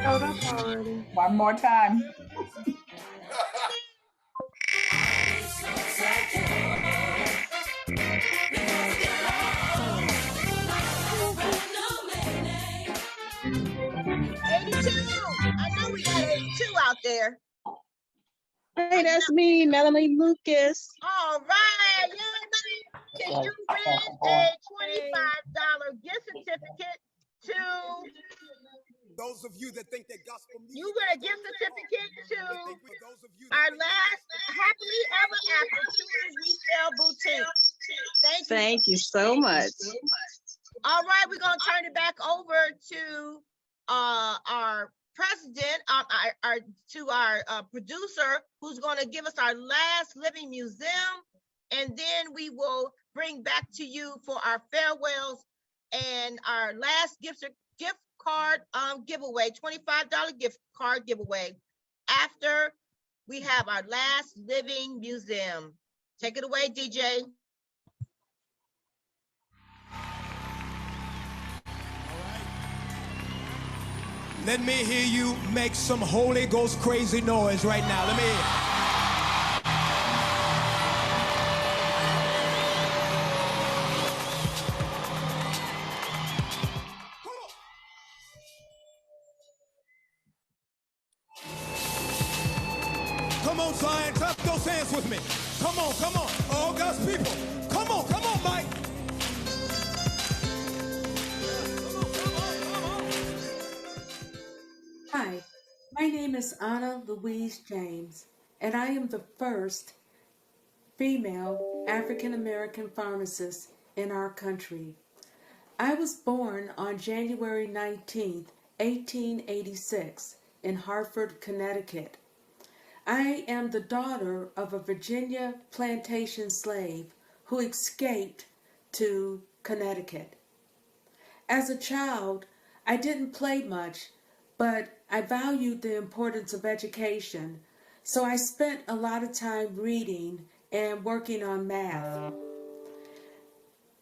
Speaker 14: Oh, that's already.
Speaker 8: One more time.
Speaker 1: I know we got 82 out there.
Speaker 20: Hey, that's me, Melanie Lucas.
Speaker 1: All right. Can you win a $25 gift certificate to
Speaker 22: Those of you that think that gospel music.
Speaker 1: You win a gift certificate to our last Happily Ever After Shoes Resale Boutique.
Speaker 20: Thank you so much.
Speaker 1: All right, we're gonna turn it back over to our president, our producer, who's gonna give us our last living museum, and then we will bring back to you for our farewells and our last gift card giveaway, $25 gift card giveaway, after we have our last living museum. Take it away, DJ.
Speaker 22: Let me hear you make some Holy Ghost crazy noise right now. Let me hear it. Come on, Zion, clap those hands with me. Come on, come on. All God's people. Come on, Mike.
Speaker 10: Hi, my name is Anna Louise James, and I am the first female African-American pharmacist in our country. I was born on January 19th, 1886 in Hartford, Connecticut. I am the daughter of a Virginia plantation slave who escaped to Connecticut. As a child, I didn't play much, but I valued the importance of education, so I spent a lot of time reading and working on math.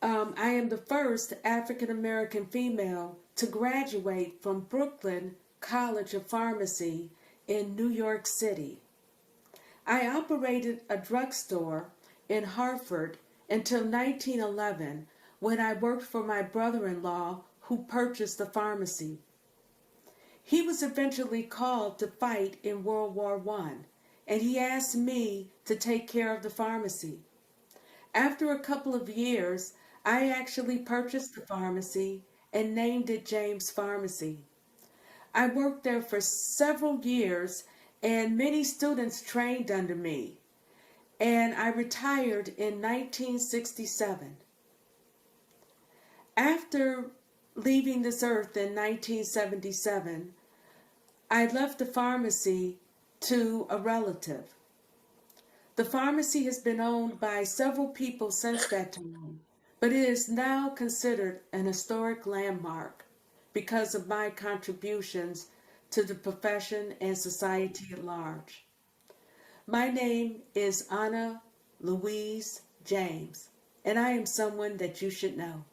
Speaker 10: I am the first African-American female to graduate from Brooklyn College of Pharmacy in New York City. I operated a drugstore in Hartford until 1911, when I worked for my brother-in-law who purchased the pharmacy. He was eventually called to fight in World War I, and he asked me to take care of the pharmacy. After a couple of years, I actually purchased the pharmacy and named it James Pharmacy. I worked there for several years, and many students trained under me, and I retired in 1967. After leaving this earth in 1977, I left the pharmacy to a relative. The pharmacy has been owned by several people since that time, but it is now considered an historic landmark because of my contributions to the profession and society at large. My name is Anna Louise James, and I am someone that you should know.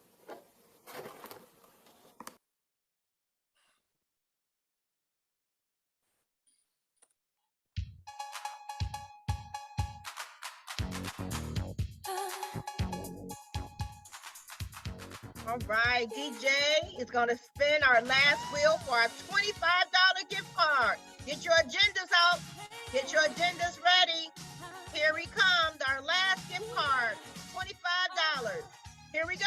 Speaker 1: All right, DJ is gonna spin our last wheel for our $25 gift card. Get your agendas out. Get your agendas ready. Here he comes, our last gift card, $25. Here we go.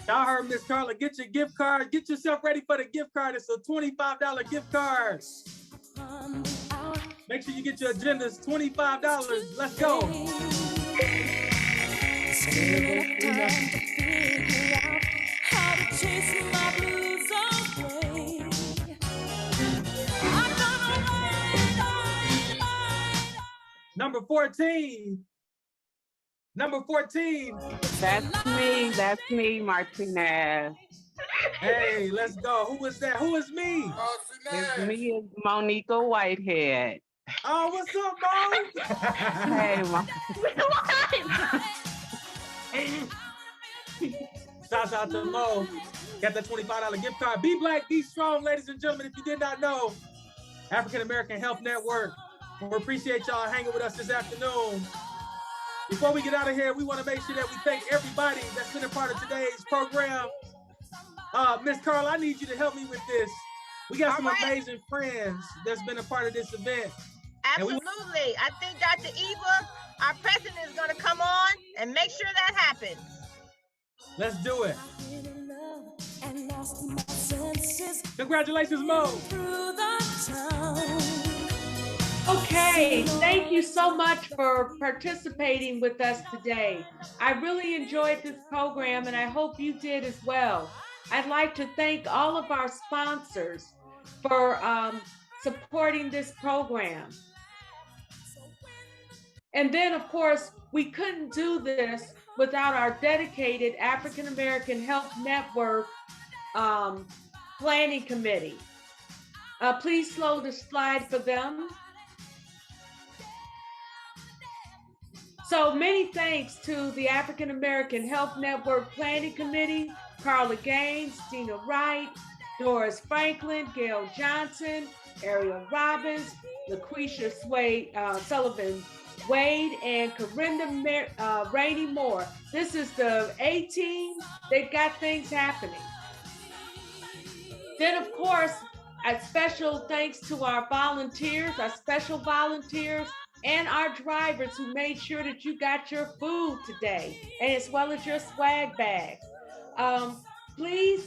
Speaker 3: Y'all heard Miss Carla, get your gift card. Get yourself ready for the gift card. It's a $25 gift card. Make sure you get your agendas, $25. Let's go. Number 14. Number 14.
Speaker 16: That's me, Martinez.
Speaker 3: Hey, let's go. Who is that? Who is me?
Speaker 16: It's me, is Monica Whitehead.
Speaker 3: Oh, what's up, Mo?
Speaker 16: Hey,
Speaker 3: Shout out to Mo. Got that $25 gift card. Be black, be strong, ladies and gentlemen. If you did not know, African American Health Network. We appreciate y'all hanging with us this afternoon. Before we get out of here, we want to make sure that we thank everybody that's been a part of today's program. Miss Carl, I need you to help me with this. We got some amazing friends that's been a part of this event.
Speaker 1: Absolutely. I think Dr. Eva, our president, is going to come on and make sure that happens.
Speaker 3: Let's do it. Congratulations, Mo.
Speaker 10: Okay, thank you so much for participating with us today. I really enjoyed this program and I hope you did as well. I'd like to thank all of our sponsors for supporting this program. And then, of course, we couldn't do this without our dedicated African American Health Network Planning Committee. Please slow the slide for them. So many thanks to the African American Health Network Planning Committee, Carla Gaines, Dina Wright, Doris Franklin, Gail Johnson, Ariel Robbins, LaQuisha Sullivan Wade, and Corinda Rainey Moore. This is the A team. They've got things happening. Then, of course, a special thanks to our volunteers, our special volunteers, and our drivers who made sure that you got your food today, and as well as your swag bags. Please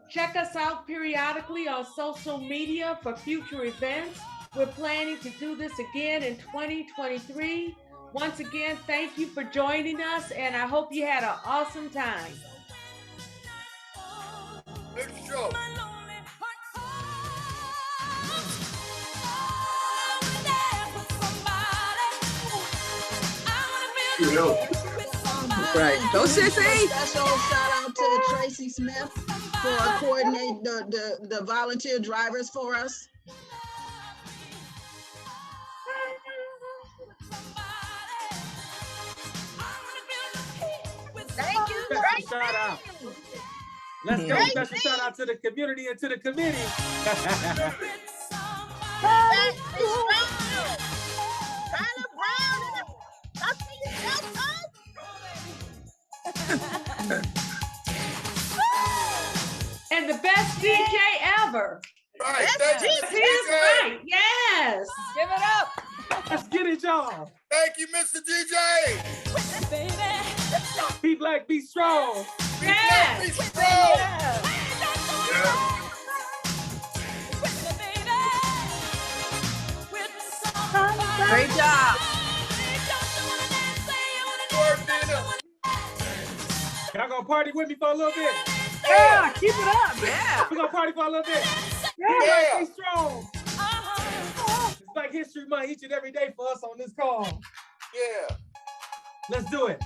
Speaker 10: check us out periodically on social media for future events. We're planning to do this again in 2023. Once again, thank you for joining us, and I hope you had an awesome time.
Speaker 22: Next show.
Speaker 7: Right.
Speaker 22: Go,
Speaker 7: sissy. Special shout out to Tracy Smith for coordinating the volunteer drivers for us.
Speaker 1: Thank you.
Speaker 3: Special shout out. Let's go. Special shout out to the community and to the committee.
Speaker 10: And the best DJ ever.
Speaker 22: Right,
Speaker 10: That's
Speaker 22: thank you,
Speaker 10: He is
Speaker 22: DJ.
Speaker 10: right. Yes. Give it up.
Speaker 3: Let's get it, y'all.
Speaker 22: Thank you, Mr. DJ.
Speaker 3: Be black, be strong.
Speaker 22: Be black, be strong.
Speaker 4: Great job.
Speaker 3: Y'all gonna party with me for a little bit?
Speaker 4: Yeah, keep it up. Yeah.
Speaker 3: We gonna party for a little bit.
Speaker 22: Yeah.
Speaker 3: Be strong. It's Black History Month each and every day for us on this call.
Speaker 22: Yeah.
Speaker 3: Let's do it.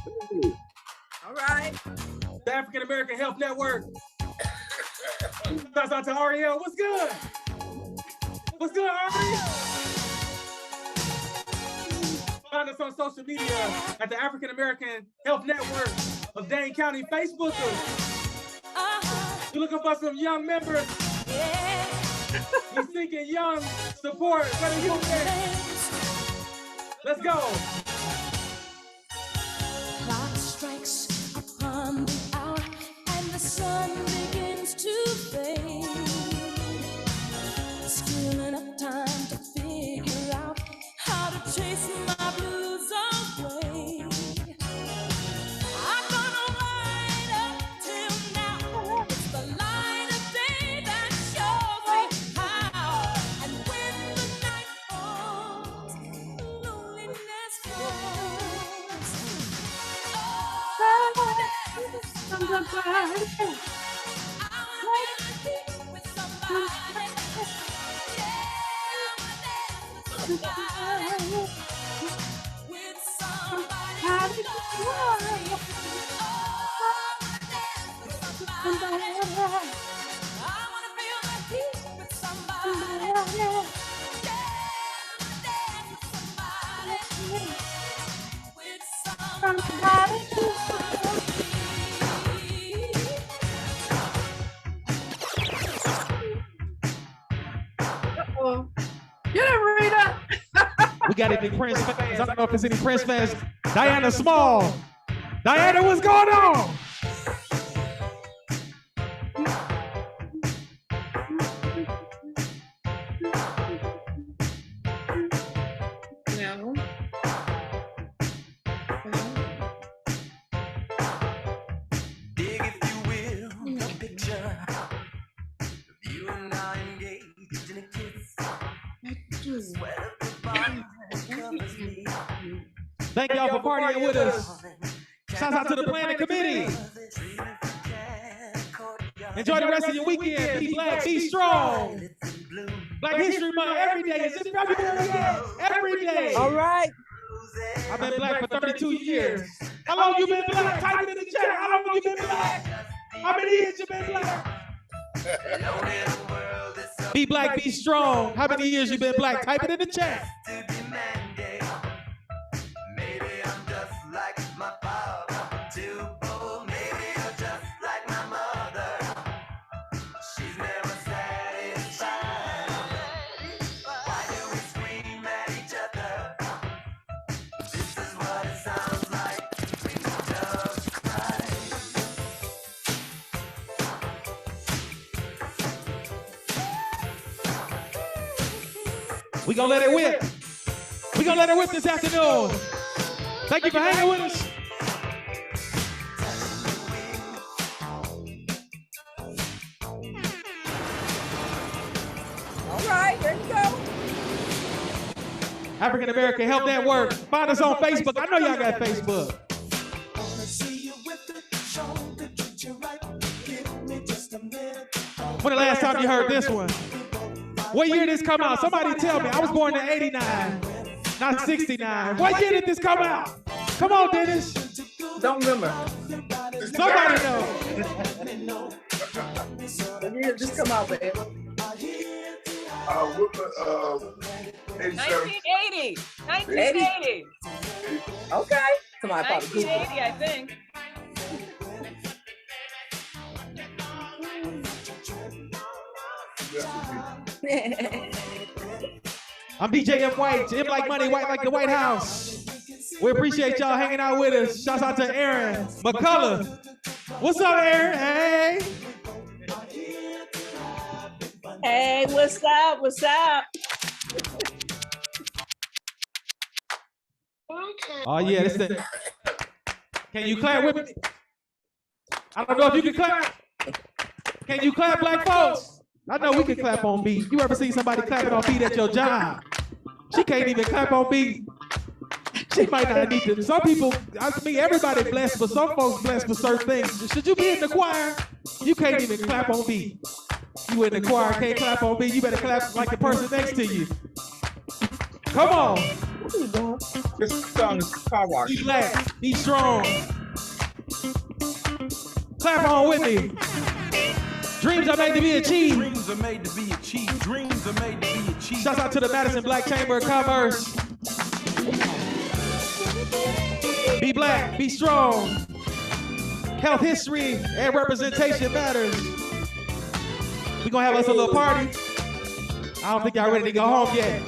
Speaker 4: All right.
Speaker 3: The African American Health Network. Shouts out to Ariel. What's good? What's good, Ariel? Find us on social media at the African American Health Network of Dane County Facebook. You're looking for some young members. You're seeking young support. What are you doing? Let's go.
Speaker 9: Clock strikes upon the hour and the sun begins to fade. Still enough time to figure out how to chase my blues away. I'm gonna ride up till now. It's the light of day that shows me how. And when the night falls,
Speaker 14: Get it, Rita.
Speaker 3: We got any Prince fans? I don't know if there's any Prince fans. Diana Small. Diana, what's going on?
Speaker 11: No.
Speaker 9: Dig, if you will, the picture of you and I engaged in a kiss. Sweat of the body covers me.
Speaker 3: Thank y'all for partying with us. Shout out to the planning committee. Enjoy the rest of your weekend. Be black, be strong. Black History Month every day. Is it February yet? Every day.
Speaker 20: All right.
Speaker 3: I've been black for 32 years. How long you been black? Type it in the chat. How long you been black? How many years you been black? Be black, be strong. How many years you been black? Type it in the chat.
Speaker 9: Maybe I'm just like my father, too bold. Maybe you're just like my mother. She's never satisfied. Why do we scream at each other? This is what it sounds like when doves cry.
Speaker 3: We gonna let it whip. We gonna let it whip this afternoon. Thank you for hanging with us.
Speaker 4: All right, here you go.
Speaker 3: African American Health Network. Find us on Facebook. I know y'all got Facebook. When the last time you heard this one? What year did this come out? Somebody tell me. I was born in '89, not '69. What year did this come out? Come on, Dennis.
Speaker 4: Don't remember.
Speaker 3: Somebody know.
Speaker 4: When did this come out, babe?
Speaker 13: 1980. 1980.
Speaker 4: Okay. Somebody probably Googled
Speaker 13: 1980, I think.
Speaker 3: I'm DJ M. White. M like money, white like the White House. We appreciate y'all hanging out with us. Shouts out to Aaron McCullough. What's up, Aaron? Hey.
Speaker 20: Hey, what's up? What's up?
Speaker 3: Oh yeah, this thing. Can you clap with me? I don't know if you can clap. Can you clap, black folks? I know we can clap on beat. You ever seen somebody clapping on beat at your job? She can't even clap on beat. She might not need to. Some people, I mean, everybody blessed, but some folks blessed for certain things. Should you be in the choir? You can't even clap on beat. You in the choir, can't clap on beat. You better clap like the person next to you. Come on.
Speaker 5: This song is car wash.
Speaker 3: Be black, be strong. Clap on with me. Dreams are made to be achieved.
Speaker 22: Dreams are made to be achieved. Dreams are made to be achieved.
Speaker 3: Shouts out to the Madison Black Chamber of Commerce. Be black, be strong. Health history and representation matters. We're gonna have us a little party. I don't think y'all ready to go home yet.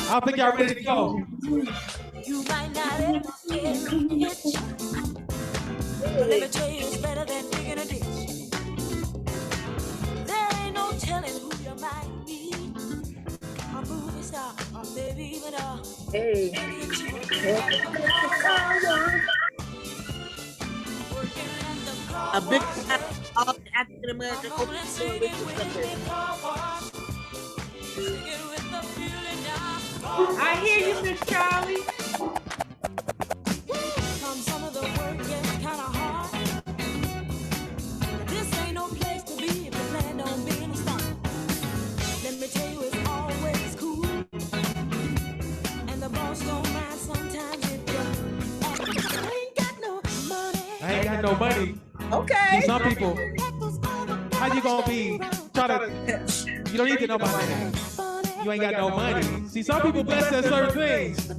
Speaker 3: I don't think y'all ready to go.
Speaker 9: You might not ever get a itch, but let me tell you, it's better than digging a ditch. There ain't no telling who you might be. A movie star, or maybe even a
Speaker 1: A big all African American
Speaker 11: I hear you, Miss Charlie.
Speaker 9: Come some of the work and
Speaker 3: had no money.
Speaker 4: Okay.
Speaker 3: See, some people, how you gonna be try to? You don't need to know my name. You ain't got no money. See, some people blessed at certain things.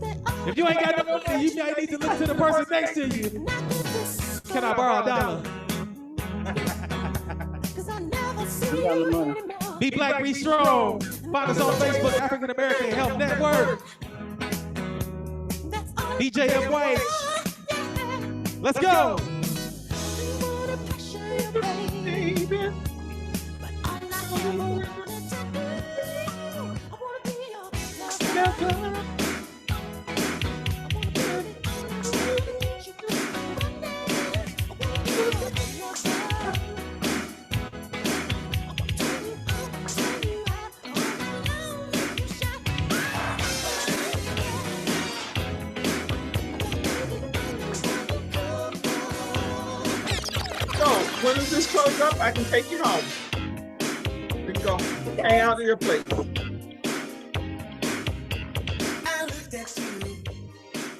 Speaker 3: If you ain't got no money, you might need to look to the person next to you. Can I borrow $1? Be Black, Be Strong. Find us on Facebook, African American Health Network. BJM White. Let's go.
Speaker 5: When does this close up? I can take you home. We can go hang out at your place.
Speaker 9: I looked at you,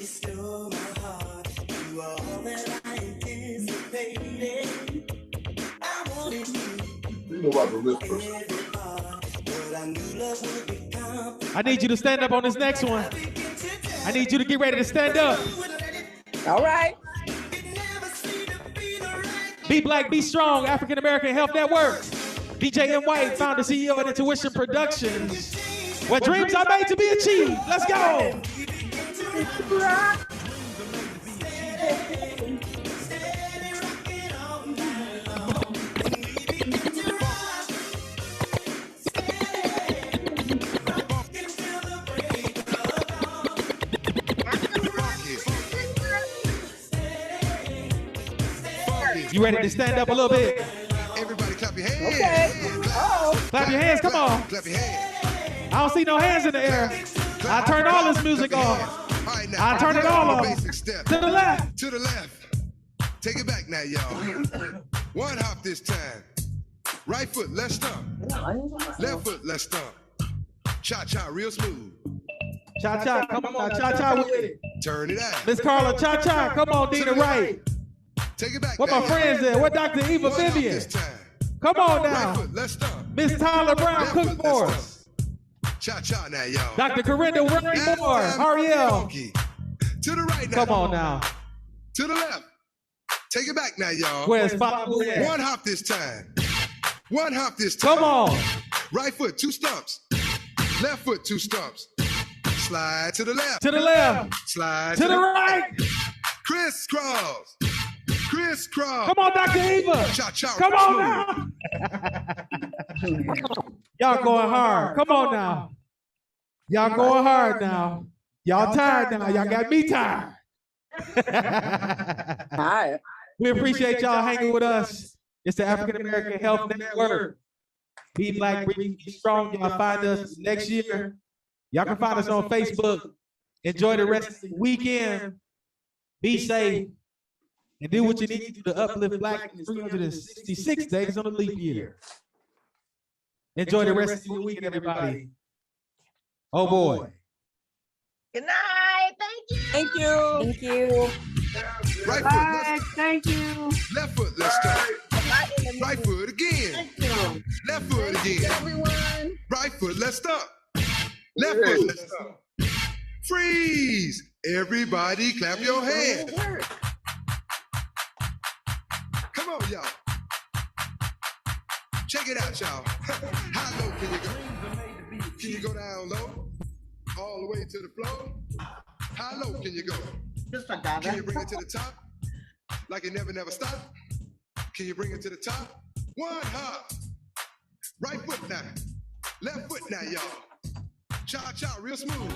Speaker 9: you stole my heart. You are all that I anticipated. I wanted you.
Speaker 21: You know about the whispers.
Speaker 3: I need you to stand up on this next one. I need you to get ready to stand up.
Speaker 4: All right.
Speaker 3: Be Black, Be Strong, African American Health Network. BJM White, founder, CEO of Intuition Productions, where dreams are made to be achieved. Let's go. You ready to stand up a little bit?
Speaker 22: Everybody clap your hands.
Speaker 4: Okay. Oh.
Speaker 3: Clap your hands, come on.
Speaker 22: Clap your hands.
Speaker 3: I don't see no hands in the air. I turn all this music off.
Speaker 22: All right, now.
Speaker 3: I turn it all off.
Speaker 22: Basic step.
Speaker 3: To the left.
Speaker 22: To the left. Take it back now, y'all. One hop this time. Right foot, let's stomp. Left foot, let's stomp. Cha-cha, real smooth.
Speaker 3: Cha-cha, come on now, cha-cha with it.
Speaker 22: Turn it out.
Speaker 3: Miss Carla, cha-cha, come on, Dina Wright.
Speaker 22: Take it back.
Speaker 3: What my friends there? What Dr. Eva Vivian? Come on now. Miss Tyler Brown, cook for us.
Speaker 22: Cha-cha now, y'all.
Speaker 3: Dr. Corinda Raymore, Ariel.
Speaker 22: To the right now.
Speaker 3: Come on now.
Speaker 22: To the left. Take it back now, y'all.
Speaker 3: Where's Bob?
Speaker 22: One hop this time. One hop this time.
Speaker 3: Come on.
Speaker 22: Right foot, 2 stumps. Left foot, 2 stumps. Slide to the left.
Speaker 3: To the left.
Speaker 22: Slide
Speaker 3: To the right.
Speaker 22: Crisscross. Crisscross.
Speaker 3: Come on, Dr. Eva.
Speaker 22: Cha-cha.
Speaker 3: Come on now. Y'all going hard. Come on now. Y'all going hard now. Y'all tired now. Y'all got me tired.
Speaker 4: Hi.
Speaker 3: We appreciate y'all hanging with us. It's the African American Health Network. Be Black, Be Strong. Y'all find us next year. Y'all can find us on Facebook. Enjoy the rest of the weekend. Be safe. And do what you need to do to uplift Black in 366 days on the leap year. Enjoy the rest of the weekend, everybody. Oh boy.
Speaker 1: Good night. Thank you.
Speaker 4: Thank you.
Speaker 20: Thank you.
Speaker 22: Right foot,
Speaker 14: Bye. Thank you.
Speaker 22: left foot, let's start. Right foot again. Left foot again.
Speaker 7: Everyone.
Speaker 22: Right foot, let's stop. Left foot, let's stop. Freeze. Everybody clap your hands. Come on, y'all. Check it out, y'all. How low can you go? Can you go down low? All the way to the floor? How low can you go? Can you bring it to the top? Like it never, never stop? Can you bring it to the top? One hop. Right foot now. Left foot now, y'all. Cha-cha, real smooth.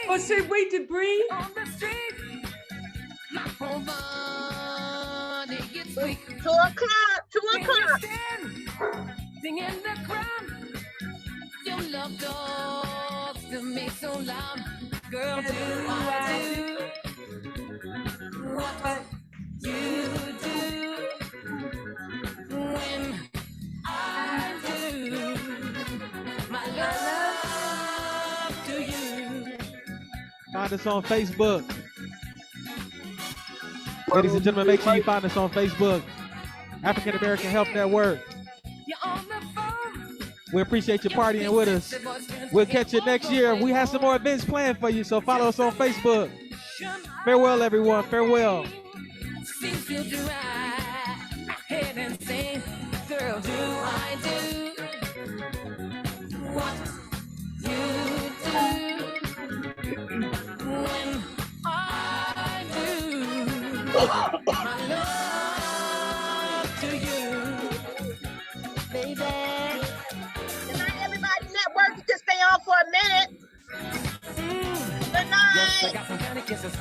Speaker 10: Or should we debris?
Speaker 9: On the street, my whole body gets weak.
Speaker 1: 2 o'clock. 2 o'clock.
Speaker 9: Singing the crowd. Your love dogs to me so loud. Girl, do I do what
Speaker 3: us on Facebook. Ladies and gentlemen, make sure you find us on Facebook. African American Health Network. We appreciate you partying with us. We'll catch you next year. We have some more events planned for you, so follow us on Facebook. Farewell, everyone. Farewell.
Speaker 9: Girl, do I do what you do when I do my love to you, baby.
Speaker 1: Good night, everybody. Network, you can stay on for a minute. Good night.
Speaker 9: Yes, I got some kind of kisses.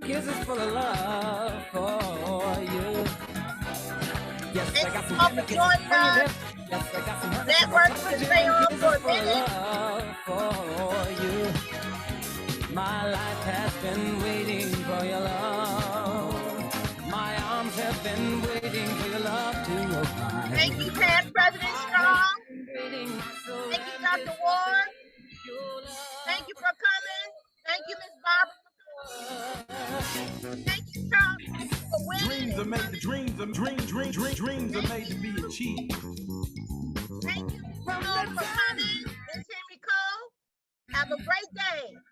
Speaker 9: Kisses full of love for you. Yes, I got some kind of kisses for you. Yes, I got some
Speaker 1: Network, you can stay on for a minute.
Speaker 9: for you. My life has been waiting for your love. My arms have been waiting for your love to open.
Speaker 1: Thank you, past President Strong. Thank you, Dr. Ward. Thank you for coming. Thank you, Ms. Barbara. Thank you, Charles, for winning.
Speaker 3: Dreams are made to dreams are dreams are made to be achieved.
Speaker 1: Thank you, Ms. Rose, for coming.